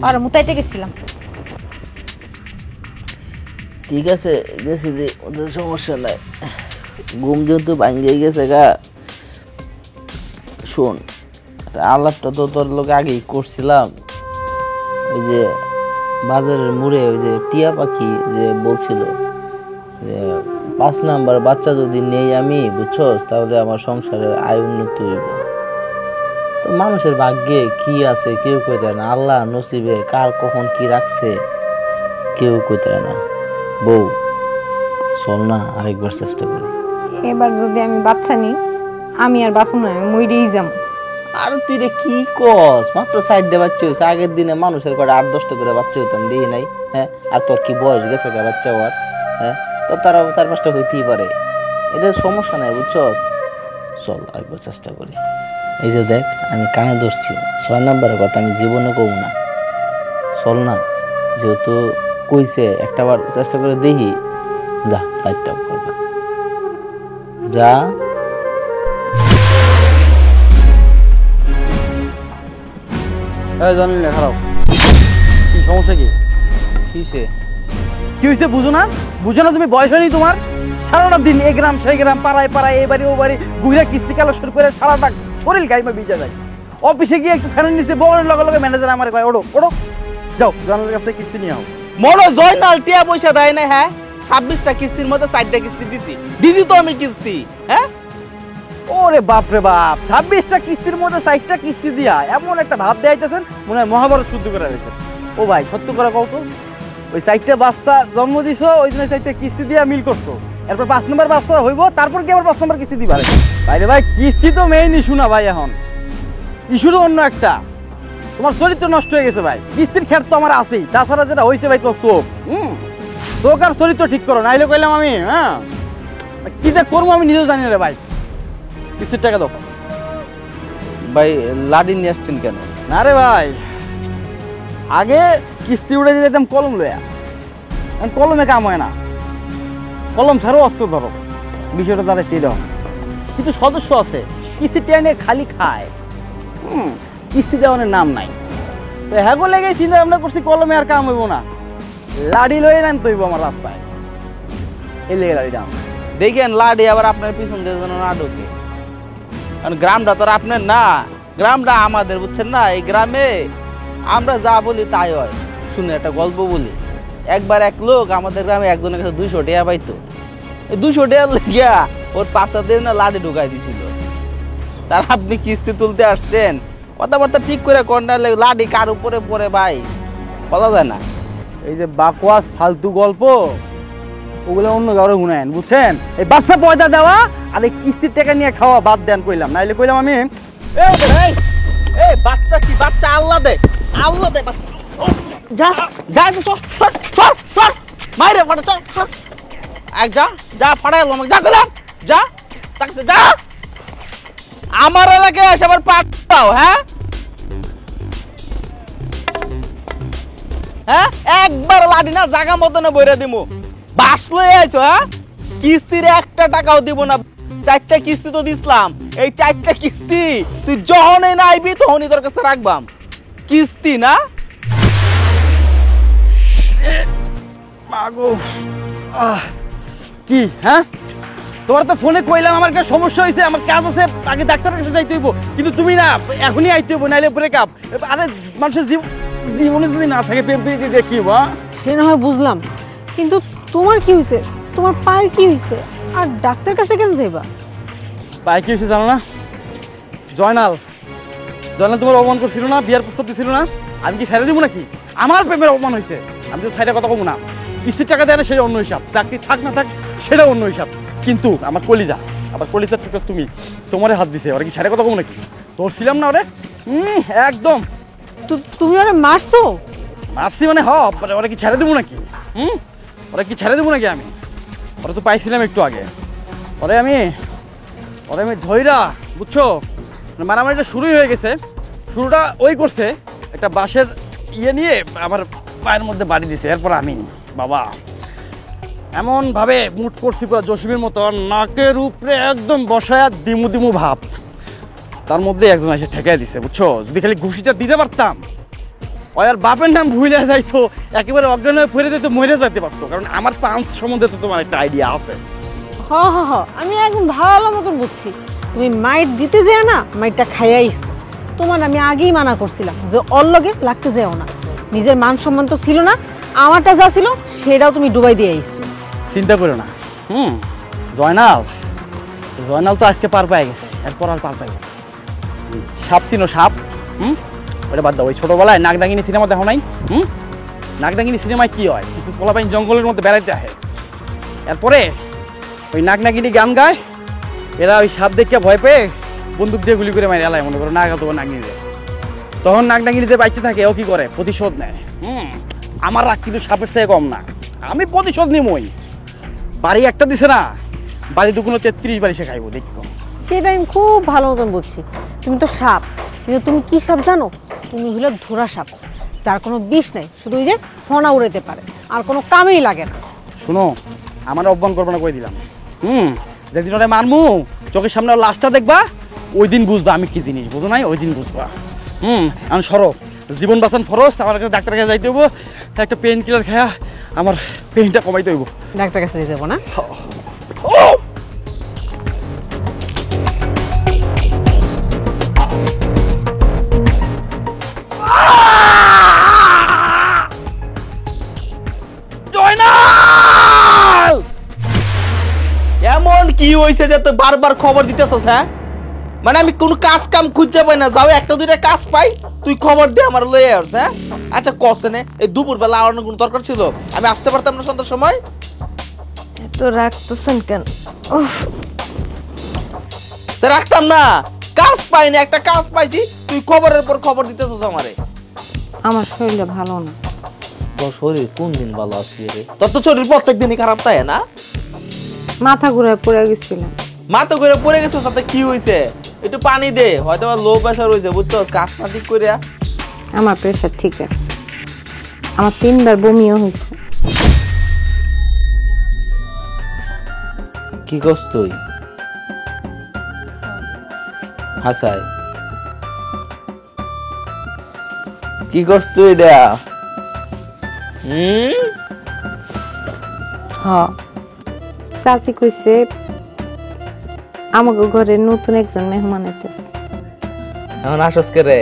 আর মুতাইতে গেছিলাম। ঠিক আছে গেছিলি, ওদের সমস্যা নাই। ঘুম যেহেতু ভাঙ্গে গেছে গা। শোন, আলাপটা তো তোর লোক আগেই করছিলাম। ওই যে বাজারের মোড়ে ওই যে টিয়া পাখি যে বলছিল যে 5 নাম্বার বাচ্চা যদি নেই আমি, বুঝছস, তাহলে আমার সংসারের আয় উন্নতি হইব। তো মানুষের ভাগ্যে কি আছে কেউ কইতে না, আল্লাহ নসিবে কার কখন কি রাখছে কেউ কইতে না। বউ চল না আরেকবার চেষ্টা করি। এবার যদি আমি বাচ্চা নিই, আমি আর বাঁচব না, আমি মইরেই যাবো। আর তুই রে কি কস? মাত্র 60 ডে বাচ্চা হয়েছে। আগের দিনে মানুষের কটা 8-10টা করে বাচ্চা হইতাম, দিই নাই। আর তোর কি বয়স গেছে গা বাচ্চা হওয়ার? তো তারা 4-5টা হইতেই পারে, এটা সমস্যা নাই, বুঝছস। চল আরেকবার চেষ্টা করি। এই যে দেখ, আমি কানে ধরছি, 6 নাম্বারের কথা আমি জীবনে কব না। চল না, যেহেতু কইছে একটাবার চেষ্টা করে দেখি। যা, লাইটটা অফ করবা, যা। জানি না, খারাপ কি সমস্যা? কি কিসে কি হয়েছে বুঝো না? বুঝো না তুমি? বয়স হয়নি তোমার? সারাটা দিন এই গ্রাম সেই গ্রাম, পাড়ায় পাড়ায়, এই বাড়ি ও বাড়ি ঘুরে কিস্তি কালেকশন করে সারাটা শরীর গাইমা ভিজে যায়। অফিসে গিয়ে একটু ফ্যানের নিচে বগলের লগে লগে ম্যানেজার আমার কয়, ওড়ো ওড়ো, যাও জয়নালের কাছ থেকে কিস্তি নিয়ে আও। মনো জয়নাল টিয়া পয়সা দেয় না? 26টা কিস্তির মধ্যে 4টা কিস্তি দিছি তো আমি কিস্তি। ওরে বাপ রে বাপ, 26টা কিস্তির মধ্যে 4টা কিস্তি দিয়া এমন একটা ভাব দেয়াইতেছেন মনে হয় মহাভারত শুদ্ধ করে রেখেছেন। ও ভাই সত্য করে কও তো, ওই 4টা বাচ্চা জন্ম দিছো, ওই জন্য 4টা কিস্তি দিয়া মিল করছো, এরপর 5 নম্বর বাচ্চা হইব, তারপর কি আবার 5 নম্বর কিস্তি দিবা? ভাই রে ভাই, কিস্তি তো মেইন ইস্যু না ভাই, এখন ইস্যু তো অন্য একটা। তোমার চরিত্র নষ্ট হয়ে গেছে ভাই। কিস্তির ক্ষেত তো আমার আছেই, তাছাড়া যেটা হয়েছে ভাই তোমার চোখ, চোখ আর চরিত্র ঠিক করো, নাইলে কইলাম আমি কি যে করবো আমি নিজেও জানি না রে ভাই। কিস্তির টাকা দাও ভাই। লাডি নিয়ে আসছেন কেন? না রে ভাই, আগে কিস্তি উড়ে যেতাম কলম লইয়া, কলমে কাম হয় না, কলম ছাড়াও অস্ত্র ধরো, বিষয়টা তারা চেয়ে দাও। কিন্তু সদস্য আছে কিস্তি টেনে খালি খায়, কিস্তি দেওয়ানোর নাম নাই। তো হ্যাঁ লেগে চিন্তা ভাবনা করছি কলমে আর কাম হইব না, লাডি লয়ে নাম তৈব আমার রাস্তায়, এই লেগে লাড়িটা দেখেন লাডি আবার আপনার পিছন দিয়ে যেন না ঢোকে। কারণ গ্রামটা তো আর আপনার না, গ্রামটা আমাদের, বুঝছেন না? এই গ্রামে আমরা যা বলি তাই হয়। শুনে একটা গল্প বলি। একবার এক লোক আমাদের গ্রামে একজনের কাছে 200 টাকা পাইতো। এই 200 টাকা গিয়া ওর পাশা দিয়ে না লাডি ঢুকাই দিছিল। তার আপনি কিস্তি তুলতে আসছেন, কথাবার্তা ঠিক করে কন্যা লাডি কার উপরে পড়ে ভাই বলা যায় না। এই যে বাকওয়াস ফালতু গল্প ওগুলো অন্য কারো গুনায়েন, বুঝছেন? এই বাচ্চা পয়দা দেওয়া আর এই কিস্তির টাকা নিয়ে খাওয়া বাদ দেন কইলাম, নাইলে কইলাম আমি এই বাচ্চা কি বাচ্চা আল্লাহ দে, আল্লাহ দে বাচ্চা। যা যা চল চল চল মাইরে ফাটা চল চল, এক যা যা ফাটাই এলো আমাকে, যা গেলাম যা তাকছে যা। আমার এলাকায় এসে আবার পাট দাও। একবার লাডি না জায়গা মতো না বইরা দিমু। বাস লয়ে আইছো? কিস্তির 1টা টাকাও দিব না। 4টা কিস্তি তো দিছিলাম, এই 4টা কিস্তি তুই যখনই না আইবি তখনই তোর কাছে রাখবাম। কিস্তি না মাগো কি হ্যাঁ তোমার তো ফোনে কইলাম আমার একটা সমস্যা হয়েছে আমার কাজ আছে আগে ডাক্তারের কাছে যাইতে হইব কিন্তু তুমি না এখনই আইতে হইব নাইলে ব্রেকআপ আরে মানুষের জীবনে যদি না থাকে প্রেম প্রীতি দেখি বা সে না হয় বুঝলাম, কিন্তু তোমার কি হয়েছে? তোমার পায়ের কি হয়েছে? আর ডাক্তার কাছে কেন যাইবা? পায়ে কি হয়েছে জানো না? জয়নাল তোমার অপমান করছিল না, বিয়ার প্রস্তাব দিছিল না, আমি কি ছেড়ে দিব নাকি? আমার প্রেমের অপমান হয়েছে, আমি তো সাইডে কথা কব না। কিস্তির টাকা দেয় না সেটা অন্য হিসাব, চাকরি থাক না থাক সেটা অন্য হিসাব, কিন্তু আমার কলিজার টুকরা তুমি, তোমারে হাত দিছে, ওরা কি ছেড়ে কথা কব নাকি? ধরছিলাম না ওরে, একদম। তুমি ওরা মারছো? মারছি মানে ওরা কি ছেড়ে দেবো নাকি? ওরা কি ছেড়ে দেবো নাকি আমি? ওরা তো পাইছিলাম একটু আগে, ওরে আমি ধইরা বুঝছো, মারামারিটা শুরুই হয়ে গেছে। শুরুটা ওই করছে একটা বাঁশের ইয়ে নিয়ে আমার পায়ের মধ্যে বাড়ি দিছে, এরপর আমি বাবা এমন ভাবে মুট করছি পুরো জসিমের মতো, নাকের উপরে একদম বসায়া দিমু ভাব, তার মধ্যে একজন এসে ঠেকাই দিছে বুঝছো। যদি খালি ঘুষিটা দিতে পারতাম, ওই আর বাপের নাম ভুলে যাইতো, একেবারে অজ্ঞান হয়ে ফিরে যেত, মরে যেতে পারতো। কারণ আমার পাঞ্চ সম্বন্ধে তো তোমার একটা আইডিয়া আছে। হ আমি একদম ভালো মতন বুঝছি, তুমি মাইট দিতে যেও না, মাইটটা খাইয়াইছো। তোমার আমি আগেই মানা করছিলাম যে ওর লগে লাগতে যেও না, নিজের মান সম্মান তো ছিল না, আমারটা যা ছিল সেটাও তুমি ডুবাই দিয়ে আইছো। চিন্তা করো না। জয়নাল তো আজকে পার পেয়ে গেছে, এরপর আর পার পাইব। সাপ ছিল সাপ, ওটা বাদ দাও। ওই ছোটবেলায় নাগডাঙ্গিনী সিনেমা দেখো নাই? নাগডাঙ্গিনী সিনেমায় কি হয়, কিছু পোলাপাইন জঙ্গলের মধ্যে বেড়াইতে আসে, এরপরে ওই নাগনাগিনী গান গায়, এরা ওই সাপ দেখে ভয় পেয়ে বন্দুক দিয়ে গুলি করে মারে এলাই, মনে করো নাগা তোমার নাগিনীতে। তখন নাগনাগিনীতে বাইচে থাকে, ও কি করে প্রতিশোধ নেয়। আমার রাগ কিন্তু সাপের থেকে কম না, আমি প্রতিশোধ নিমই। বাড়ি একটা দিছে না, বাড়ি দুগুলো 33 বাড়ি সে খাইবো, দেখছো। সেটা আমি খুব ভালো মতন বুঝছি। তুমি তো সাপ, কিন্তু তুমি কি সাপ জানো? তুমি হলো ধরা সাপ, যার কোনো বিষ নাই, শুধু ওই যে ফনা উড়াইতে পারে, আর কোনো কামেই লাগে না। শুনো, আমার অপমান করবো না করে দিলাম। যেদিন ওরা মারমু, চোখের সামনে লাশটা দেখবা, ওই দিন বুঝবা আমি কি জিনিস, বুঝো নাই? ওই দিন বুঝবা। আমি সরব, জীবন বাঁচান ফরজ, আমার কাছে ডাক্তারের কাছে যাইতে হইব, একটা পেন কিলার খায়া আমার পেনটা কমাইতে হইব। ডাক্তার কাছে যেতে যাবো না? এমন কি হয়েছে যে তুই বারবার খবর দিতেছস? হ্যাঁ, মানে আমি কোন কাজ কাম খুঁজে পাই না, যাও একটা দুইটা কাজ পাই, তুই খবর দে আমার লয়ে আসছ। হ্যাঁ, আচ্ছা কসনে এই দুপুর বেলা আর কোনো দরকার ছিল? আমি আসতে পারতাম না সন্ধ্যার সময়? এত রাখতেছেন কেন? তো রাখতাম না, কাজ পাইনি, একটা কাজ পাইছি, তুই খবরের পর খবর দিতেছস আমারে। আমার শরীরটা ভালো না। তোর শরীর কোন দিন ভালো আসছে রে? তোর তো শরীর প্রত্যেক দিনই খারাপ, তাই না? মাথা ঘুরায় পড়ে গেছিলাম। মাথা ঘুরে পড়ে গেছো, তাতে কি হয়েছে? একটু পানি দে, হয়তো আমার লো প্রেশার হয়েছে, বুঝছস? কাজ না ঠিক করিয়া। আমার প্রেশার ঠিক আছে, আমার 3 বার বমিও হয়েছে। কি করছ তুই? হাসাই কি করছ তুই? চাচি কইছে আমাকে ঘরে নতুন একজন মেহমান আইতেছে। এখন আসস কে রে?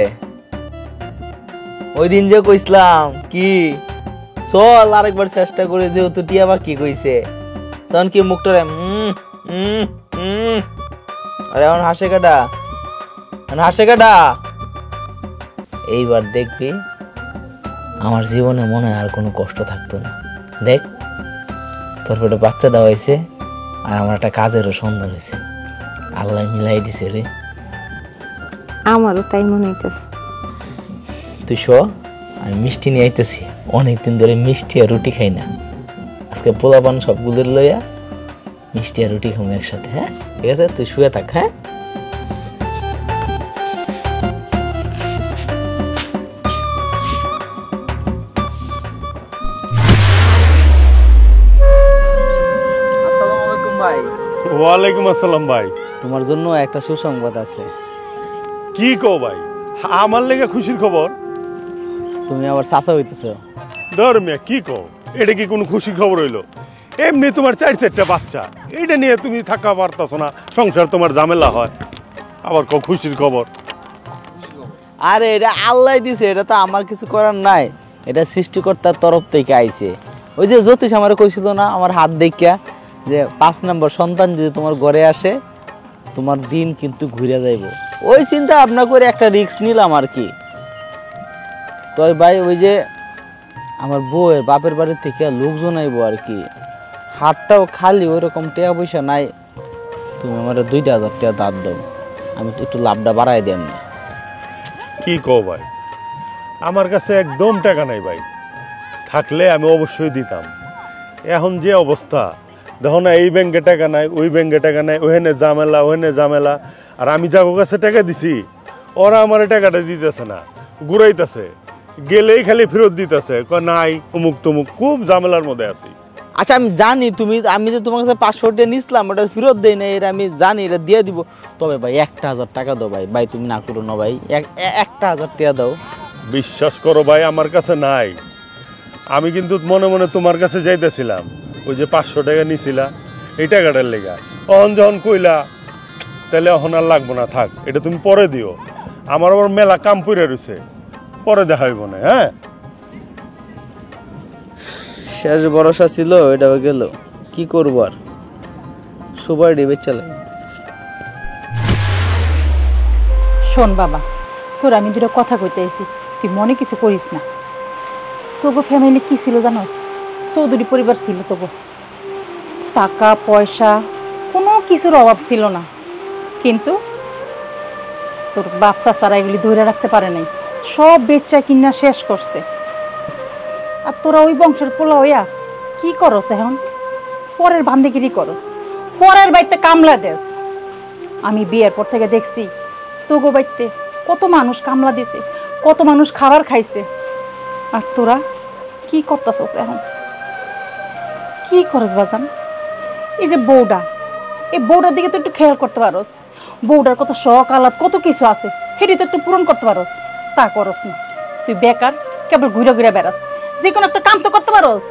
ওই দিন যে কইছিলাম কি চল আরেকবার চেষ্টা করে, যেহেতু টিয়া বা কি কইছে, তখন কি মুখটা আরে এখন হাসে কাটা। এইবার দেখবি আমার জীবনে মনে হয় আর কোনো কষ্ট থাকতো না। দেখ, তোর পেটে বাচ্চাটা হয়েছে, আর আমার একটা কাজেরও সন্ধান হয়েছে, আল্লাহ মিলাই দিছে রে। আমারও তাই মনে হইতেছে। তুই শো, আমি মিষ্টি নিয়ে আইতেছি, অনেকদিন ধরে মিষ্টি আর রুটি খাই না, আজকে পোলাপান সবগুলো লইয়া মিষ্টি আর রুটি খাবো একসাথে। হ্যাঁ, ঠিক আছে, তুই শুয়ে থাক। হ্যাঁ, আসসালামু আলাইকুম ভাই। ওয়ালাইকুম আসসালাম ভাই। তোমার জন্য একটা সুসংবাদ আছে। কি কো ভাই? আমার লেগে খুশির খবর? তুমি আবার চাচা হইতেছো। ধর মিয়া কি কও, এটা কি কোনো খুশি খবর হইলো? এমনি তোমার 4-4টা বাচ্চা, এইটা নিয়ে তুমি থাকা পারতাছো না, সংসার তোমার ঝামেলা হয়, আবার কও খুশির খবর। আরে এটা আল্লাহ দিছে, এটা তো আমার কিছু করার নাই, এটা সৃষ্টিকর্তার তরফ থেকে আইছে। ওই যে জ্যোতিষ আমার কইছিল না আমার হাত দেখিয়া যে 5 নম্বর সন্তান যদি তোমার ঘরে আসে তোমার দিন কিন্তু ঘুরে যাইব, ওই চিন্তা ভাবনা করে একটা রিস্ক নিলাম আর কি। তো ভাই ওই যে আমার বউয়ের বাপের বাড়ির থেকে লোকজন আইবো আর কি, হাতটাও খালি, ওইরকম টাকা পয়সা নাই, তুমি আমার 2000 টাকা দাঁত দাও, আমি তো একটু লাভটা বাড়াই দেন না। কি কও ভাই, আমার কাছে একদম টাকা নাই ভাই, থাকলে আমি অবশ্যই দিতাম। এখন যে অবস্থা দেখো না, এই ব্যাংকে টাকা নাই, ওই ব্যাংকে টাকা নাই, ওখানে ঝামেলা ওখানে ঝামেলা, আর আমি যার কাছে টাকা দিছি ওরা আমার টাকাটা দিতেছে না, ঘুরাইতেছে, গেলেই খালি ফেরত দিতেছে, নাই অমুক তমুক, খুব ঝামেলার মধ্যে আছি। আচ্ছা আমি জানি তুমি, আমি যে তোমার কাছে 500 টাকা নিছিলাম ওটা ফেরত দেই না, এটা আমি জানি, এটা দিয়ে দিব। তবে ভাই 1000 টাকা দাও ভাই, ভাই তুমি না করো না ভাই, 1000 টাকা দাও। বিশ্বাস করো ভাই আমার কাছে নাই, আমি কিন্তু মনে মনে তোমার কাছে যাইতেছিলাম, ওই যে 500 টাকা নিছিলা এই টাকাটার লেগা, অহন যখন কইলা তাহলে অহন আর লাগবো না, থাক এটা তুমি পরে দিও, আমার আবার মেলা কাম পড়ে রয়েছে, পরে দেখা হইব না। হ্যাঁ শেষ ভরসা ছিল, এটাও গেল, কি করবো আর, সবাই ডিবে চলে। শোন বাবা, তোর আমি দুটো কথা কইতে আইছি, তুই মনে কিছু করিস না। তোগো ফ্যামিলি কি ছিল জানোস? চৌধুরী পরিবার ছিল, তোগো টাকা পয়সা কোনো কিছুর অভাব ছিল না, কিন্তু তোর বাপ চাচারা এগুলি ধরে রাখতে পারে নাই, সব বেচা কিনা শেষ করছে। আর তোরা ওই বংশের পোলা হইয়া কি করস এখন? পরের বান্দিগিরি করস, পরের বাড়িতে কামলা দেস। আমি বিয়ের পর থেকে দেখছি তোগো বাড়িতে কত মানুষ কামলা দিছে, কত মানুষ খাবার খাইছে, আর তোরা কি করতেছস এখন? কি করস বাজান? এই যে বউটা, এই বউটার দিকে তো একটু খেয়াল করতে পারস, বউটার কত শখ আহ্লাদ কত কিছু আছে, সেটি তো একটু পূরণ করতে পারস, তা করস না। তুই বেকার, কেবল ঘুরে ঘুরে বেড়াস, যে কোনো একটা কাম তো করতে পারস।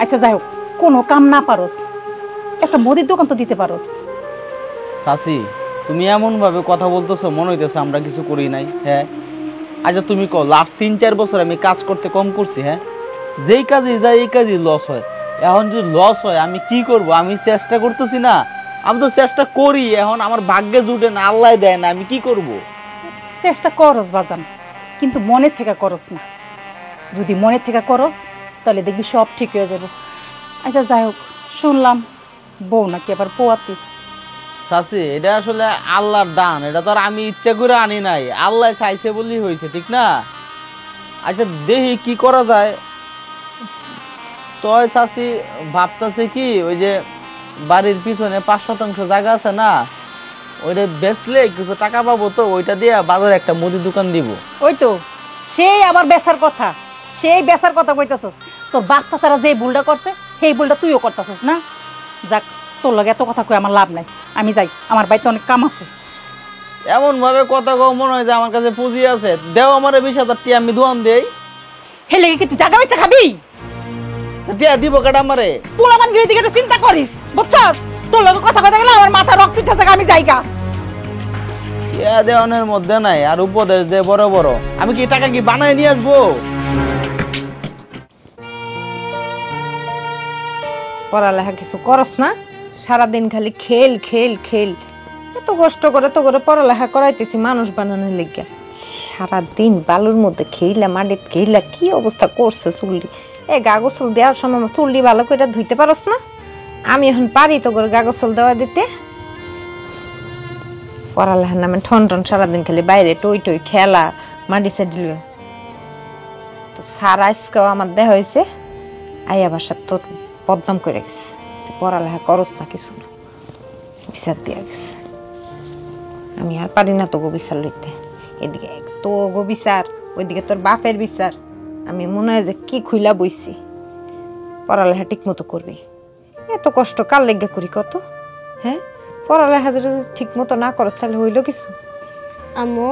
আচ্ছা যাই হোক, কোনো কাম না পারস, একটা মুদির দোকান তো দিতে পারস। চাচি তুমি এমন ভাবে কথা বলতেছো, মনে হইতেছে আমরা কিছু করি নাই। হ্যাঁ আচ্ছা তুমি কও, লাস্ট 3-4 বছর আমি কাজ করতে কম করছি? হ্যাঁ, যেই কাজে যাই এই কাজই লস হয়, এখন যদি লস হয় আমি কি করব? আমি চেষ্টা করতেছি না, আমি তো চেষ্টা করি, এখন আমার ভাগ্যে জুটে না, আল্লাহ দেয় না, আমি কি করব? চেষ্টা করস বাজান, কিন্তু মনের থেকে করস না। যদি মনের থেকে করস তাহলে দেখবি সব ঠিক হয়ে যাবে। আচ্ছা যাই হোক, শুনলাম বউ নাকি আবার পোয়াতি। চাচি এটা আসলে আল্লাহর দান, এটা তো আর আমি ইচ্ছা করে আনি নাই, আল্লাহ চাইছে বলেই হয়েছে, ঠিক না? আচ্ছা দেখি কি করা যায়। তয় চাচি ভাবতেছে কি, ওই যে বাড়ির পিছনে 5% জায়গা আছে না, ওইটা বেচলে কিছু টাকা পাবো, তো ওইটা দিয়ে বাজারে একটা মুদির দোকান দিব। ওই তো সেই আবার বেচার কথা, সেই বেচার কথা কইতাছস। তোর বাপ চাচারা যে ভুলটা করছে সেই ভুলটা তুইও করতেছস না। যাক, তোর লগে এত কথা কই আমার লাভ নাই, আমি যাই, আমার বাড়িতে অনেক কাম আছে। এমন ভাবে কথা কও মনে হয় যে আমার কাছে পুঁজি আছে, দেও আমার 20,000 টাকা, আমি দোয়ান দেই। হেলে কি তুই জায়গা বেচা খাবি? দিয়া দিব কাটা আমারে। তোর আমার গিয়ে দিকে একটু চিন্তা করিস, বুঝছস? তোর লগে কথা কথা গেলে আমার মাথা রক্ত উঠেছে, আমি যাইগা। ইয়া দেওয়ানের মধ্যে নাই আর উপদেশ দে বড় বড়, আমি কি টাকা কি বানায় নিয়ে আসবো? পড়ালেখা কিছু করস না, সারাদিন খালি খেল খেল খেল, এত কষ্ট করে তো করে পড়ালেখা করাইতেছি মানুষ বানানোর লেগে, সারাদিন বালুর মধ্যে খেইলা মাটিতে খেইলা কি অবস্থা করছে চুল্লি। এই গা গোসল দেওয়ার সময় চুল্লি ভালো করে ধুইতে পারস না? আমি এখন পারি তো করে গা গোসল দেওয়া দিতে। পড়ালেখার নামে ঠন ঠন সারাদিন খালি বাইরে টই টই খেলা মাটি সাইডিল। তো সারা আজকেও আমার দেখা হয়েছে আইয়া বাসার তোর বদনাম করে গেছে, পড়ালেখা করস না কিছু না, বিচার দিয়া গেছে। আমি আর পারি না তোগো বিচার লইতে, এদিকে তোগো বিচার, ওইদিকে তোর বাপের বিচার, আমি মনে হয় যে কি খুইলা বইছি। পড়ালেখা ঠিক মতো করবি, এত কষ্ট কার লেগে করি কত? হ্যাঁ, পড়ালেখা যদি ঠিক মতো না করস তাহলে হইলো কিছু? আম্মু,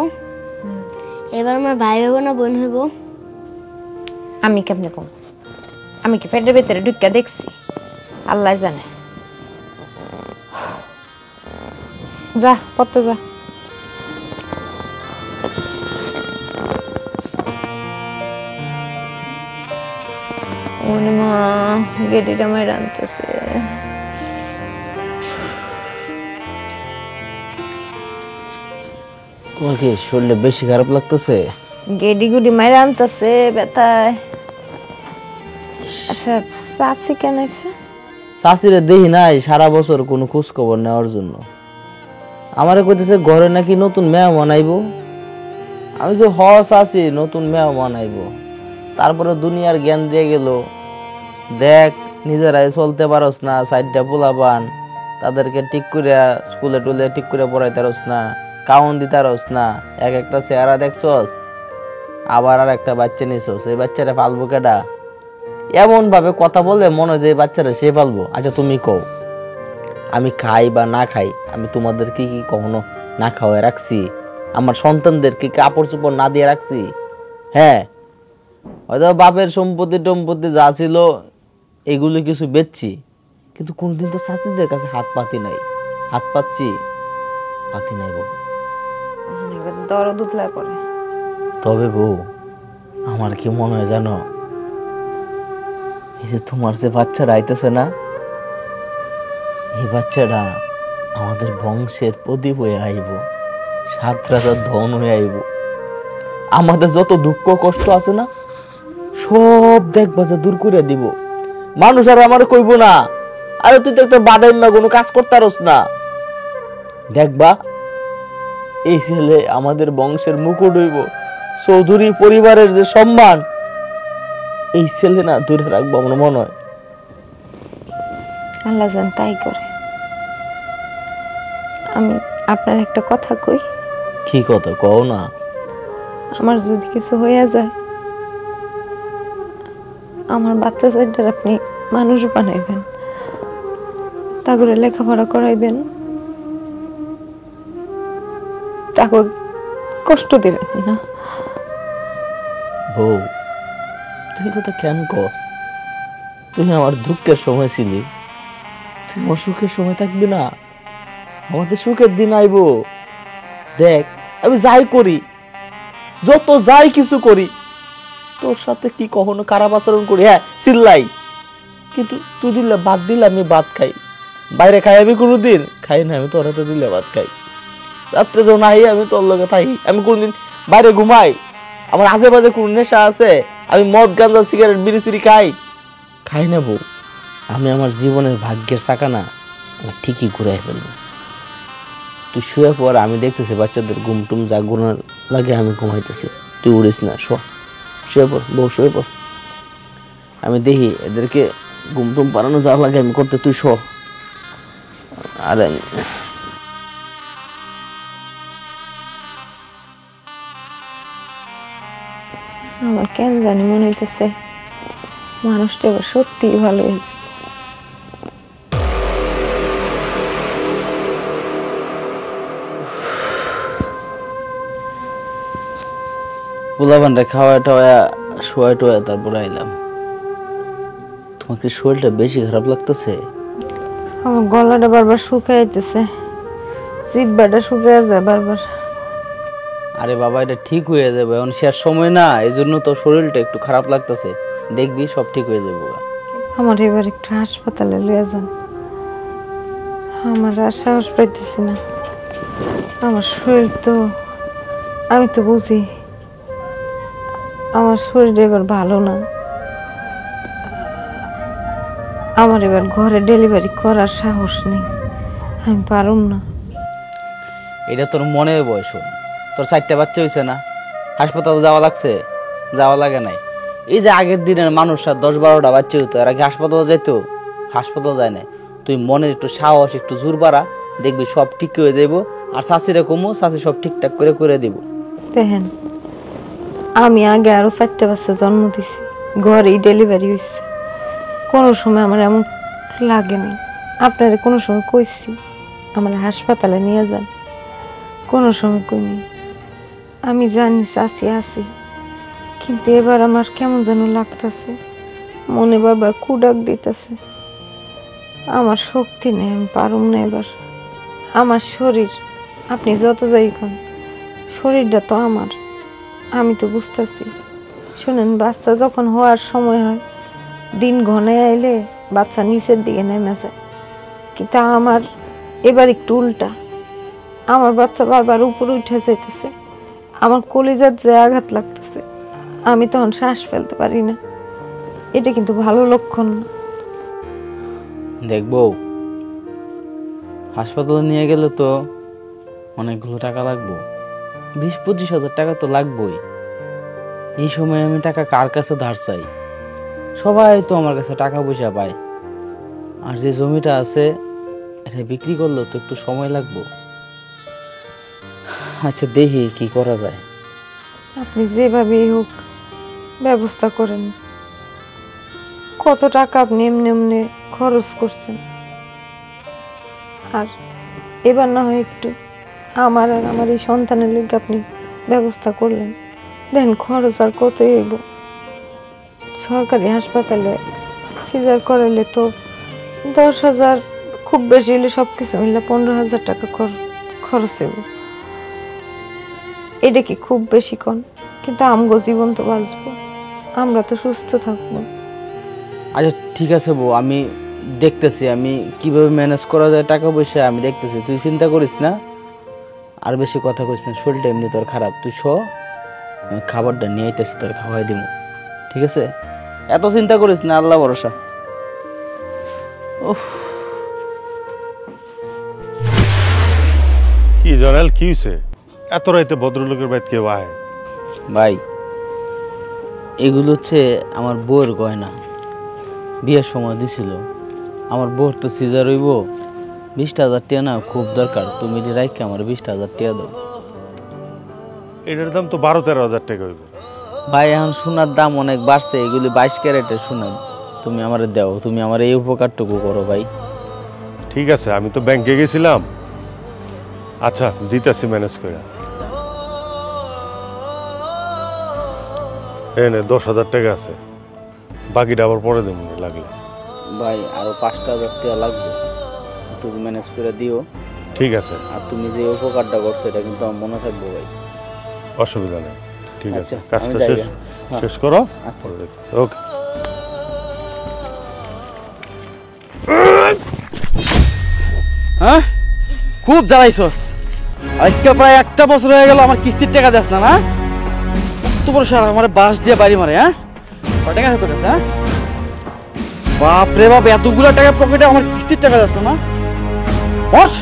এবার আমার ভাই হইব না বোন হইব? আমি কেমনে কম? আমি কি পেটের ভিতরে ঢুকিয়া দেখছি? আল্লাহ জানে। যা পড়তে যা। ওরে মা, গেটিটা মেরে আনতেছে। তোমার কি শরীরে বেশি খারাপ লাগতেছে? গেডি গুডি মেরে আনতেছে ব্যথায়। আচ্ছা, চাষি কেন আছে? চাষিরে দেখি নাই সারা বছর কোনো খোঁজ খবর নেওয়ার জন্য। আমারে কইতেছে ঘরে নাকি নতুন মেহমান আইবো। আমি যে চাষি নতুন মেহমান আইবো, তারপরে দুনিয়ার জ্ঞান দিয়ে গেল, দেখ নিজেরাই চলতে পারস না, সাইডটা পোলাপান তাদেরকে ঠিক করে স্কুলে টুলে ঠিক করে পড়াইতে পারস না, কাউন দিতে পারস না, এক একটা চেহারা দেখছস, আবার আর একটা বাচ্চা নিছস, এই বাচ্চাটা পালবো কেডা? এমন ভাবে কথা বলে মনে হয় যে বাচ্চারা সে পালবো। আচ্ছা তুমি কও, আমি খাই বা না খাই, আমি তোমাদেরকে কি কখনো না খাওয়াই রাখছি? আমার সন্তানদেরকে কাপড় চোপড় না দিয়ে রাখছি? হ্যাঁ, হয়তো বাপের সম্পত্তি টম্পত্তি যা ছিল এগুলো কিছু বেচছি, কিন্তু কোনদিন তো চাষিদের কাছে হাত পাতি নাই। হাত পাচ্ছি? পাতি নাই বউ। দরদ উতলায় পড়ে। তবে বউ, আমার কি মনে হয় জানো, এই যে তোমার যে বাচ্চারা আইতেছে না, এই বাচ্চাটা আমাদের বংশের প্রদীপ হয়ে আইব, সাত রাজার ধন হয়ে আইব। আমাদের যত দুঃখ কষ্ট আছে না, সব দেখবা যে দূর করে দিব। মানুষ আর আমার কইব না, আরে তুই তো একটা বাদাইম্মা, কোনো কাজ করতে পারস না। দেখবা এই ছেলে আমাদের বংশের মুকুট হইব, চৌধুরী পরিবারের যে সম্মান, এই ছেলে না দূরে রাখবো আমার মনে হয়। আল্লাহ জান তাই করে। আমি আপনার একটা কথা কই। কি কথা কও না? আমার যদি কিছু হইয়া যায়, আমার বাচ্চা চাইটার আপনি মানুষ বানাইবেন, তা করে লেখাপড়া করাইবেন, তাকে কষ্ট দিবেন না। বউ, তুই কথা কেন কর? তুই আমার দুঃখের সময় ছিলি, তুই আমার সুখের সময় থাকবি না? আমাদের সুখের দিন আইবো। দেখ আমি যাই করি, যত যাই কিছু করি, তোর সাথে কি কখনো খারাপ আচরণ করি? হ্যাঁ, চিল্লাই, কিন্তু তুই দিলে ভাত দিলে আমি ভাত খাই। বাইরে খাই আমি কোনোদিন খাই না, আমি তোর হাতে দিলে ভাত খাই। রাত্রে যখন আই আমি তোর লগে থাকি। আমি কোনদিন বাইরে ঘুমাই? আমার আশেপাশে কোন নেশা আছে? আমি মদ গাঁজা সিগারেট বিড়ি সিড়ি খাই না বউ। আমি আমার জীবনের ভাগ্যের চাকা না, আমি ঠিকই ঘুরাই ফেলবো। তুই শুয়ে পর, আমি দেখতেছি বাচ্চাদের ঘুম টুম যা ঘুমার লাগে আমি ঘুমাইতেছি, তুই উড়িস না, শুয়ে পর বউ, শুয়ে পর। আমি দেখি এদেরকে ঘুম টুম পাড়ানো যা লাগে আমি করতে, তুই শো। আর আমার কেন জানি মনে হইতেছে মানুষটা এবার সত্যি ভালো হয়েছে। পোলাপানটা খাওয়া টাওয়া শোয়া টোয়া তারপরে আইলাম। তোমার কি শরীরটা বেশি খারাপ লাগতেছে? আমার গলাটা বারবার শুকাইতেছে, জিহ্বাটা শুকিয়ে যায় বারবার। আরে বাবা, এটা ঠিক হয়ে যাবে, এখন শেষ সময় না, এই জন্য তো শরীরটা একটু খারাপ লাগতেছে, দেখবি সব ঠিক হয়ে যাবে। আমার এবার একটু হাসপাতালে লইয়া যান, আমার আর সাহস পাইতেছি না। আমার শরীর তো, আমি তো বুঝি আমার শরীর এবার ভালো না। আমার এবার ঘরে ডেলিভারি করার সাহস নেই, আমি পারুম না। এটা তোর মনে বয়স, তোর 4টা বাচ্চা হয়েছে না, হাসপাতালে যাওয়া লাগছে? যাওয়া লাগে নাই। এই যে আগের দিনের মানুষরা 10-12টা বাচ্চা হইতো, এরা কি হাসপাতালে যাইতো? হাসপাতাল যায় না। তুই মনের একটু সাহস, একটু জোর বাড়া, দেখবি সব ঠিক হয়ে যাইব। আর শাশিরে কমো, শাশি সব ঠিকঠাক করে দিব। দেখেন, আমি আগে আরো 4টা বাচ্চা জন্ম দিছি, ঘরেই ডেলিভারি হয়েছে, কোনো সময় আমার এমন লাগেনি। আপনারা কোনো সময় কইছি আমার হাসপাতালে নিয়ে যান, কোনো সময় কইনি। আমি জানি চাচি আছি, কিন্তু এবার আমার কেমন যেন লাগতেছে, মনে বারবার কুডাক দিতেছে। আমার শক্তি নেই, আমি পারুম না এবার। আমার শরীর, আপনি যত যাই কোন, শরীরটা তো আমার, আমি তো বুঝতেছি। শুনেন, বাচ্চা যখন হওয়ার সময় হয়, দিন ঘনে আইলে বাচ্চা নিচের দিকে নেমে যায়, কিন্তু আমার এবার একটু উল্টা। আমার বাচ্চা বারবার উপরে উঠে যাইতেছে, আমার কলিজার যে আঘাত লাগতেছে, আমি তখন শ্বাস ফেলতে পারি না। এটা কিন্তু ভালো লক্ষণ না। দেখবো হাসপাতালে নিয়ে গেলে তো অনেকগুলো টাকা লাগবো, 20-25 হাজার টাকা তো লাগবোই। এই সময় আমি টাকা কার কাছে ধার চাই? সবাই তো আমার কাছে টাকা পয়সা পায়, আর যে জমিটা আছে এটা বিক্রি করলেও তো একটু সময় লাগবো। আচ্ছা, দেখি কি করা যায়। আপনি যেভাবেই হোক ব্যবস্থা করেন। কত টাকা আপনি এমনি এমনি খরচ করছেন, আর এবার না হয় একটু আমার আর আমার এই সন্তানের লিগে আপনি ব্যবস্থা করলেন। দেখেন খরচ আর কতই হইব। সরকারি হাসপাতালে সিজার করাইলে তো 10,000, খুব বেশি হলে সব কিছু মিলে 15,000 টাকা খরচ হইব। এটা কি খুব বেশি কন? কিন্তু আমগো জীবন তো বাঁচবো, আমরা তো সুস্থ থাকবো। আচ্ছা ঠিক আছে বউ, আমি দেখতেছি আমি কিভাবে ম্যানেজ করা যায় টাকা পয়সা, আমি দেখতেছি। তুই চিন্তা করিস না, আর বেশি কথা করিস না। শরীরটা এমনি তোর খারাপ, তুই আমি খাবারটা নিয়ে আইতেছি, তোর খাওয়াই দিব, ঠিক আছে? এত চিন্তা করিস না, আল্লাহ ভরসা। উফ, কি জনাল, কি হয়েছে? এত রাইতে ভদ্রলোকের বাড়িতে কেউ আয়? ভাই এগুলো হচ্ছে আমার বউয়ের গয়না, বিয়ের সময় দিছিল। আমার বউর তো সিজার হইব, 20,000 টাকা না খুব দরকার, তুমি রাইখে আমার 20,000 টাকা দাও। এটার দাম তো 12-13 হাজার টাকা হইব। ভাই এখন সোনার দাম অনেক বাড়ছে, এগুলি 22 ক্যারেটের সোনা, তুমি আমার দাও, তুমি আমার এই উপকারটুকু করো ভাই। ঠিক আছে, আমি তো ব্যাংকে গেছিলাম। আচ্ছা, দিতেছি ম্যানেজ করে। এনে 10,000 টাকা আছে, বাকিটা আবার পরে দেবো লাগলে। ভাই আরো 5,000 টাকা লাগবে, তুমি ম্যানেজ করে দিও। ঠিক আছে, আর তুমি যে উপকারটা করছো এটা কিন্তু আমার মনে থাকবো ভাই। অসুবিধা নেই, ঠিক আছে। আচ্ছা, কাজটা আমি যাই। শেষ করো। আচ্ছা। ওকে। হ্যাঁ, খুব জ্বালাইছস। আজকে প্রায় 1টা বছর হয়ে গেল আমার কিস্তির টাকা দিস না। না তোমার সারা আমার বাস দিয়ে বাড়ি মারে। হ্যাঁ, কয় টাকা আছে তোর কাছে? হ্যাঁ, বাপ রে বাপ, এতগুলো টাকা পকেটে আমার কিস্তির টাকা দিস না। বস,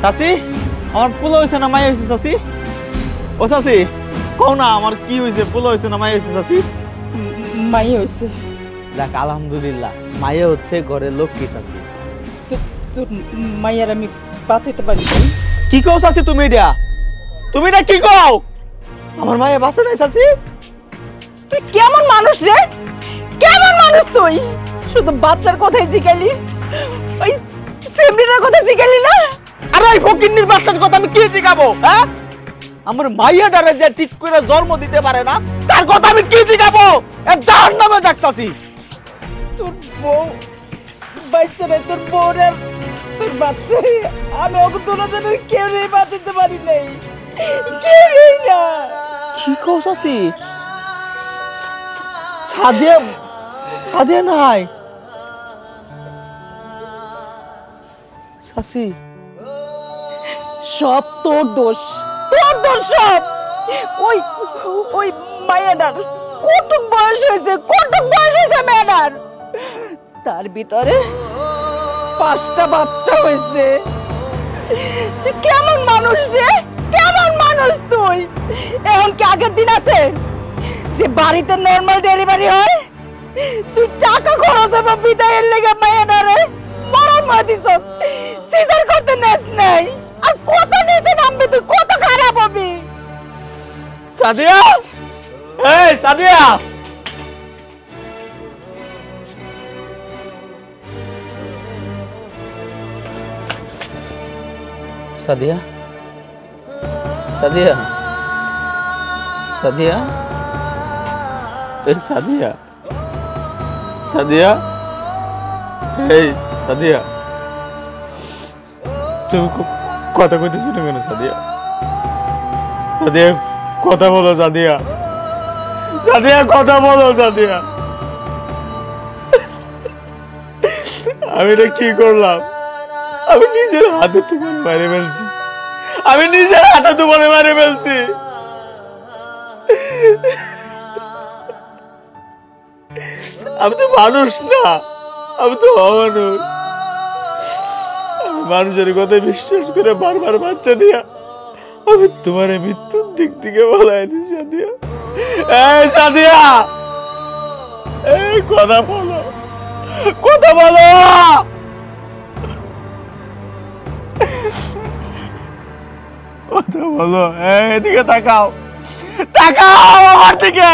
চাচি, আমার পোলা হয়েছে না মাই হয়েছে? চাচি, ও চাচি, কও না আমার কি হয়েছে, পোলা হয়েছে না মাই হয়েছে? চাচি, মাই হয়েছে। যাক আলহামদুলিল্লাহ, মায়ে হচ্ছে ঘরের লক্ষ্মী। চাচি, তোর মাইয়ার আমি বাঁচাইতে পারি। কি কও চাচি তুমি এটা? তুমি এটা কি কও? আমার মায়ে বাঁচে নাই চাচি? তুই কেমন মানুষ রে? কেমন মানুষ তুই? শুধু বাচ্চার কথাই জিগালি, ওই সেমরিনের কথা জিগালি না? আরে এই ফকিন্নির বাচ্চার কথা আমি কি জিগাবো? হ্যাঁ, আমার মাইয়াটারে যে ঠিক করে জন্ম দিতে পারে না তার কথা আমি কি জিগাবো? জাহান্নামে যাক চাচি। তোর বউ বাচ্চারা, তোর বউরে, তোর বাচ্চা, আমি ওকে দুজনের কেউ নেই বাঁচাতে পারি নাই, কেউ নেই না। কি কও চাচি? সাদিয়া, সাদিয়া নাই চাচি? সব তোর দোষ, তোর দোষ সব। ওই ওই মায়াটার কটুক বয়স হয়েছে, কটুক বয়স হয়েছে মেয়েটার, তার ভিতরে 5টা বাচ্চা হয়েছে। তুই কেমন মানুষ রে? কেমন মানুষ তুই? এখন কি আগের দিন আছে? বাড়িতে নরমাল ডেলিভারি হয়, তুই টাকা খরচ হবে বিদায়ের লেগে মায়েরারে মরণ মা দিছ, সিজার করতে নেস নাই। আর কত নিচে নামবি তুই, কত খারাপ হবি। সাদিয়া, এই সাদিয়া, সাদিয়া, সাদিয়া, সাদিয়া, এই সাদিয়া, সাদিয়া, এই সাদিয়া, তুমি কথা কইতেছো না কেন সাদিয়া? সাদিয়া কথা বলো সাদিয়া, সাদিয়া কথা বলো সাদিয়া। আমি এটা কি করলাম? আমি নিজের হাতে তোমার মারে ফেলছি, আমি নিজের হাতে তোমার মারে ফেলছি। আমি তো মানুষ না, আমি তো অমানুষ। আমি মানুষের কথা বিশ্বাস করে বারবার বাচ্চা নিয়ে আমি তোমার মৃত্যুর দিক থেকে বলাই দিই সাদিয়া। এই সাদিয়া, এই কথা বলো, কথা বলো, কথা বলো। এদিকে তাকাও, তাকাও আমার দিকে।